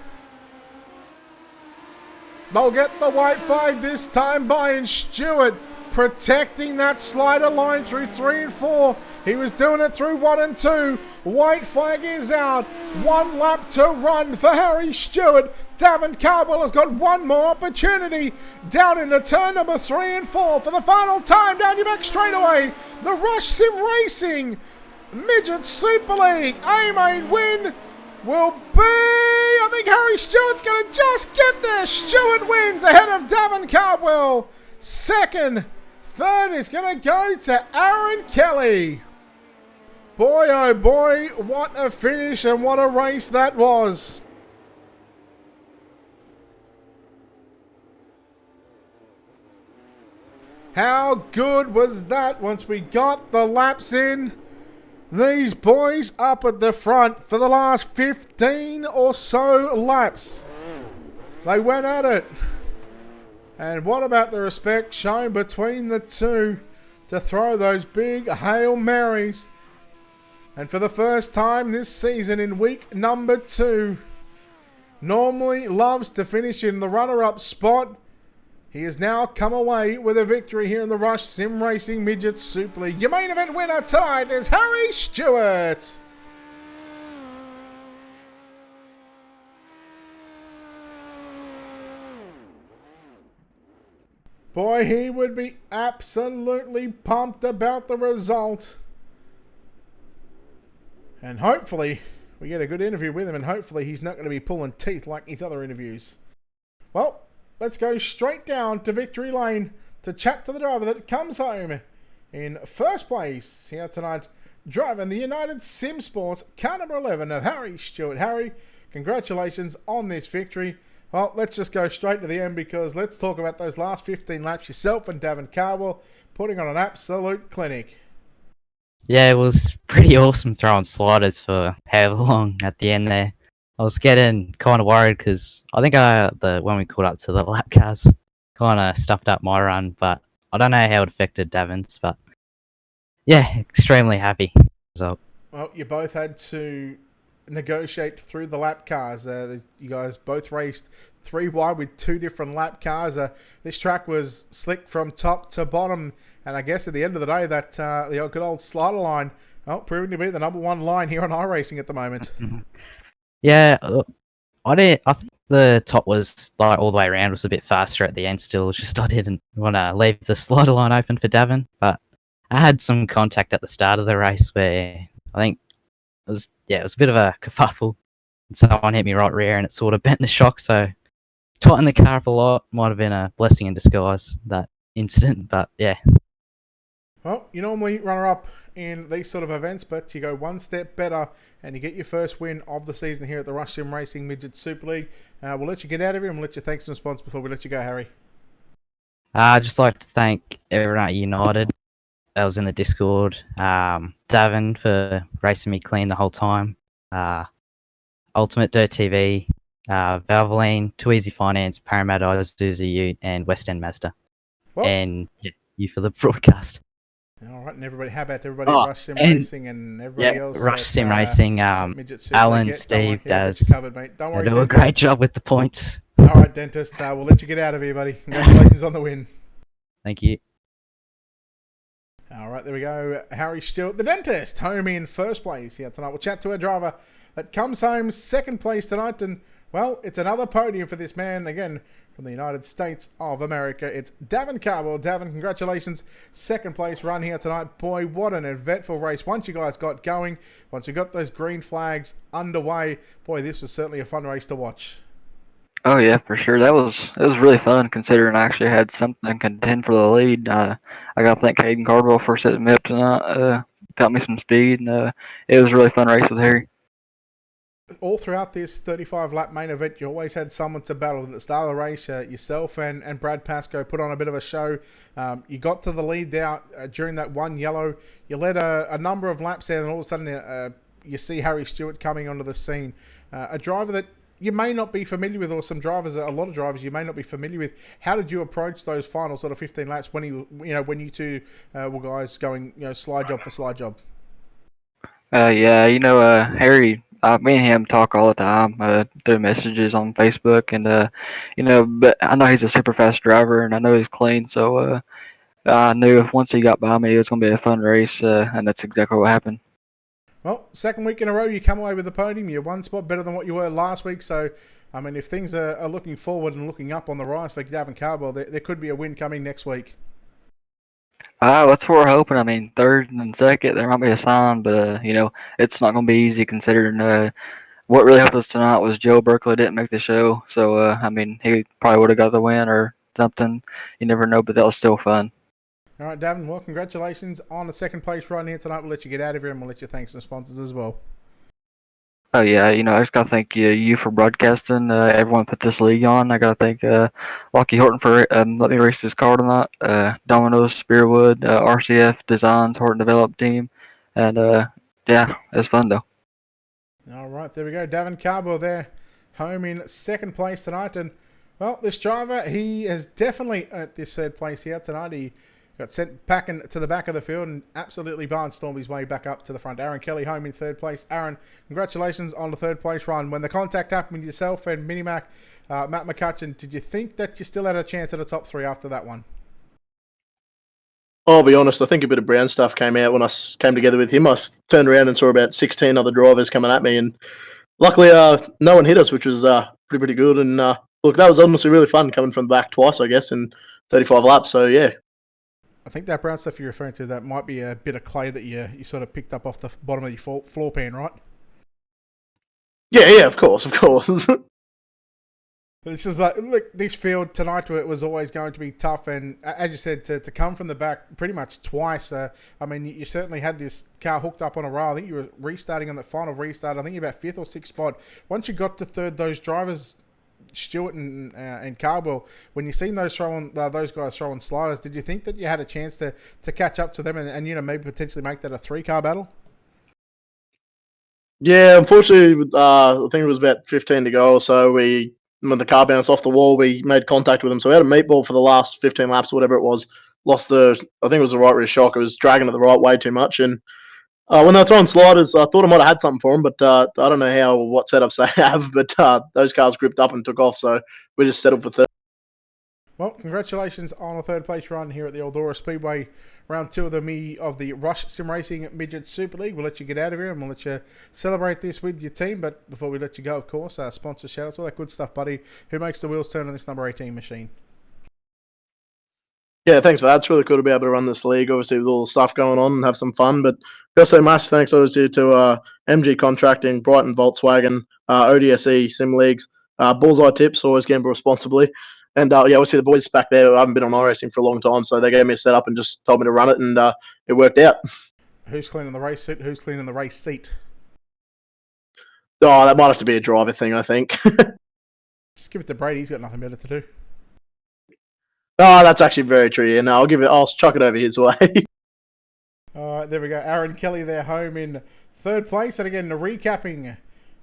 S1: They'll get the white flag this time by, and Stewart protecting that slider line through 3 and 4. He was doing it through 1 and 2. White flag is out. 1 lap to run for Harry Stewart. Davin Cardwell has got one more opportunity. Down into turn number 3 and 4 for the final time down your back straightaway. The Rush Sim Racing Midget Super League A-Main win will be, I think Harry Stewart's going to just get there. Stewart wins ahead of Davin Cardwell. Second, third is going to go to Aaron Kelly. Boy, oh boy, what a finish and what a race that was. How good was that once we got the laps in? These boys up at the front for the last 15 or so laps. They went at it. And what about the respect shown between the two to throw those big Hail Marys? And for the first time this season in week number 2, normally loves to finish in the runner-up spot. He has now come away with a victory here in the Rush Sim Racing Midget Super League. Your main event winner tonight is Harry Stewart. Boy, he would be absolutely pumped about the result. And hopefully we get a good interview with him, and hopefully he's not going to be pulling teeth like his other interviews. Well, let's go straight down to Victory Lane to chat to the driver that comes home in first place here tonight, driving the United Sim Sports car number 11 of Harry Stewart. Harry, congratulations on this victory. Well, let's just go straight to the end, because let's talk about those last 15 laps. Yourself and Davin Cardwell putting on an absolute clinic.
S3: Yeah, it was pretty awesome throwing sliders for however long at the end there. I was getting kind of worried because I think when we caught up to the lap cars, kind of stuffed up my run, but I don't know how it affected Davin's, but yeah, extremely happy result.
S1: Well, you both had to negotiate through the lap cars. You guys both raced 3 wide with 2 different lap cars. This track was slick from top to bottom, and I guess at the end of the day, that the good old slider line, proving to be the number 1 line here on iRacing at the moment.
S3: Yeah, I think the top was like all the way around was a bit faster at the end still. Just I didn't want to leave the slider line open for Davin, but I had some contact at the start of the race where I think it was a bit of a kerfuffle. Someone hit me right rear and it sort of bent the shock, so tightened the car up a lot. Might have been a blessing in disguise, that incident, but yeah.
S1: Well, you normally runner up in these sort of events, but you go one step better and you get your first win of the season here at the Rush Sim Racing Midget Super League. We'll let you get out of here and we'll let you thank some sponsors before we let you go, Harry.
S3: I'd just like to thank everyone at United that was in the Discord. Davin for racing me clean the whole time. Ultimate Dirt TV, Valvoline, Too Easy Finance, Parramatta Isuzu Ute, and West End Mazda. Well, and yeah, you for the broadcast.
S1: All right, and everybody, how about everybody at Rush Sim Racing and everybody else?
S3: Rush Sim Racing, Alan, Steve, Daz.
S1: Covered, mate. Don't worry,
S3: they do a great job with the points.
S1: All right, Dentist, we'll let you get out of here, buddy. Congratulations on the win.
S3: Thank you.
S1: All right, there we go. Harry Stewart, the Dentist, home in first place here tonight. We'll chat to a driver that comes home second place tonight, and well, it's another podium for this man. Again, from the United States of America. It's Davin Carbell. Davin, congratulations. Second place run here tonight. Boy, what an eventful race. Once you guys got going, once we got those green flags underway, boy, this was certainly a fun race to watch.
S4: Oh yeah, for sure. It was really fun considering I actually had something to contend for the lead. I got to thank Hayden Cardwell for setting me up tonight. Got me some speed, and it was a really fun race with Harry.
S1: All throughout this 35-lap main event, you always had someone to battle. At the start of the race, yourself and Brad Pascoe put on a bit of a show. You got to the lead there during that one yellow. You led a number of laps there, and all of a sudden you see Harry Stewart coming onto the scene. A driver that you may not be familiar with, or a lot of drivers you may not be familiar with. How did you approach those final sort of 15 laps when you two were guys going slide job for slide job?
S4: Yeah, Harry, me and him talk all the time through messages on Facebook, and but I know he's a super fast driver, and I know he's clean, so I knew if once he got by me, it was going to be a fun race, and that's exactly what happened.
S1: Well, second week in a row, you come away with the podium. You're one spot better than what you were last week. So, I mean, if things are looking forward and looking up on the rise for Davin Carbell, there could be a win coming next week.
S4: That's what we're hoping. I mean, third and second, there might be a sign, but it's not going to be easy considering what really helped us tonight was Joe Berkeley didn't make the show. So, I mean, he probably would have got the win or something. You never know, but that was still fun.
S1: All right, Davin, well, congratulations on the second place run here tonight. We'll let you get out of here, and we'll let you thank some sponsors as well.
S4: Oh, yeah, I just got to thank you for broadcasting. Everyone put this league on. I got to thank Lockie Horton for letting me race this car tonight. Domino's, Spearwood, RCF Designs, Horton Developed Team. And, yeah, it was fun, though.
S1: All right, there we go. Davin Carbell there, home in second place tonight. And, well, this driver, he is definitely at this third place here tonight. He got sent back to the back of the field and absolutely barnstormed his way back up to the front. Aaron Kelly home in third place. Aaron, congratulations on the third place run. When the contact happened with yourself and Minimac, Matt McCutcheon, did you think that you still had a chance at the top three after that one?
S5: I'll be honest, I think a bit of brown stuff came out when I came together with him. I turned around and saw about 16 other drivers coming at me, and luckily no one hit us, which was pretty good. And look, that was honestly really fun coming from the back twice, I guess, in 35 laps. So, yeah.
S1: I think that brown stuff you're referring to, that might be a bit of clay that you sort of picked up off the bottom of your floor pan, right?
S5: Yeah, of course.
S1: This is look, this field tonight was always going to be tough, and as you said, to come from the back pretty much twice. I mean, you certainly had this car hooked up on a rail. I think you were restarting on the final restart. I think you're about fifth or sixth spot. Once you got to third, those drivers, Stewart and Carbell, when you seen those guys throwing sliders, did you think that you had a chance to catch up to them and maybe potentially make that a 3-car battle?
S5: Yeah, unfortunately, I think it was about 15 to go or so. When the car bounced off the wall, we made contact with them. So we had a meatball for the last 15 laps or whatever it was. I think it was the right rear shock. It was dragging it the right way too much. And when they were throwing sliders, I thought I might have had something for them, but I don't know what setups they have. But those cars gripped up and took off, so we just settled for third.
S1: Well, congratulations on a third place run here at the Eldora Speedway. Round 2 of the Rush Sim Racing Midget Super League. We'll let you get out of here and we'll let you celebrate this with your team. But before we let you go, of course, sponsor shout-outs, all that good stuff, buddy. Who makes the wheels turn on this number 18 machine?
S5: Yeah, thanks for that. It's really cool to be able to run this league, obviously, with all the stuff going on and have some fun. But also, massive thanks, obviously, to MG Contracting, Brighton Volkswagen, ODSE Sim Leagues, Bullseye Tips, always gamble responsibly. And, obviously, the boys back there, I haven't been on iRacing for a long time, so they gave me a setup and just told me to run it, and it worked out.
S1: Who's cleaning the race suit? Who's cleaning the race seat?
S5: Oh, that might have to be a driver thing, I think.
S1: Just give it to Brady. He's got nothing better to do.
S5: Oh, that's actually very true. Yeah, no, I'll chuck it over his way.
S1: All right, there we go. Aaron Kelly there, home in third place. And again, recapping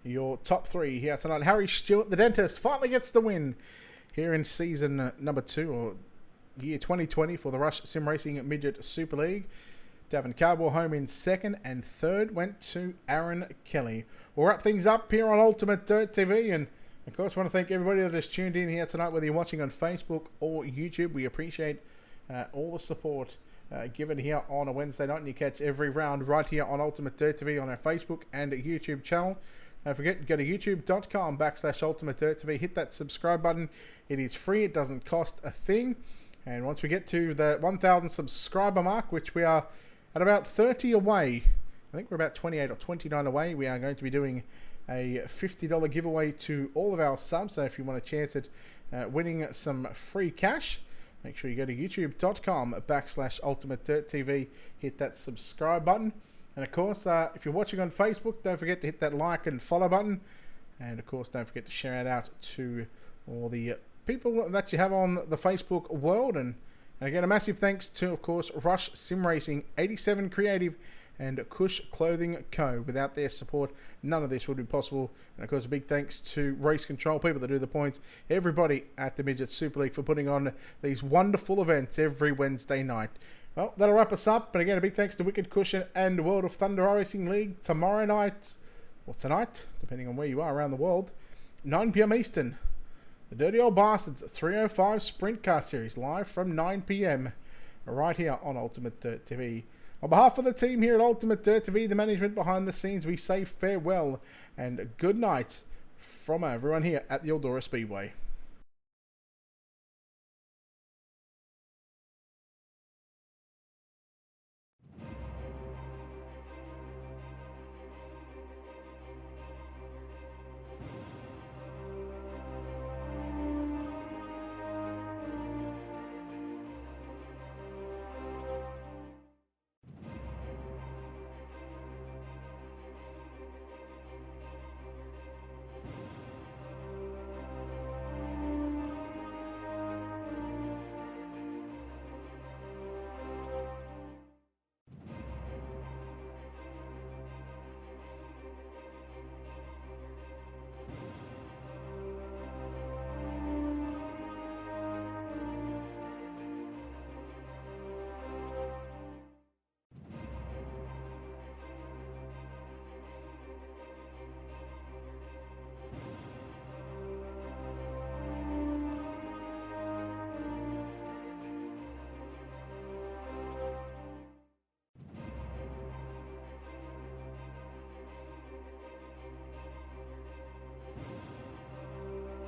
S1: your top three here tonight. Harry Stewart, the dentist, finally gets the win here in season number 2, or year 2020, for the Rush Sim Racing Midget Super League. Davin Carbell home in second, and third went to Aaron Kelly. We'll wrap things up here on Ultimate Dirt TV, and of course, I want to thank everybody that has tuned in here tonight, whether you're watching on Facebook or YouTube. We appreciate all the support given here on a Wednesday night, and you catch every round right here on Ultimate Dirt TV on our Facebook and YouTube channel. Don't forget, go to youtube.com/ultimatedirttv. Hit that subscribe button. It is free. It doesn't cost a thing. And once we get to the 1,000 subscriber mark, which we are at about 30 away, I think we're about 28 or 29 away, we are going to be doing a $50 giveaway to all of our subs. So if you want a chance at winning some free cash, make sure you go to youtube.com/ultimatedirttv. Hit that subscribe button. And of course, if you're watching on Facebook, don't forget to hit that like and follow button. And of course, don't forget to share it out to all the people that you have on the Facebook world. And again, a massive thanks to, of course, Rush Sim Racing, 87 Creative, and Cush Clothing Co. Without their support, none of this would be possible. And of course, a big thanks to Race Control, people that do the points, everybody at the Midget Super League for putting on these wonderful events every Wednesday night. Well, that'll wrap us up. But again, a big thanks to Wicked Cushion and World of Thunder Racing League tomorrow night, or tonight, depending on where you are around the world, 9 p.m. Eastern. The Dirty Old Bastards 305 Sprint Car Series live from 9 p.m. right here on Ultimate Dirt TV. On behalf of the team here at Ultimate Dirt TV, the management behind the scenes, we say farewell and good night from everyone here at the Eldora Speedway.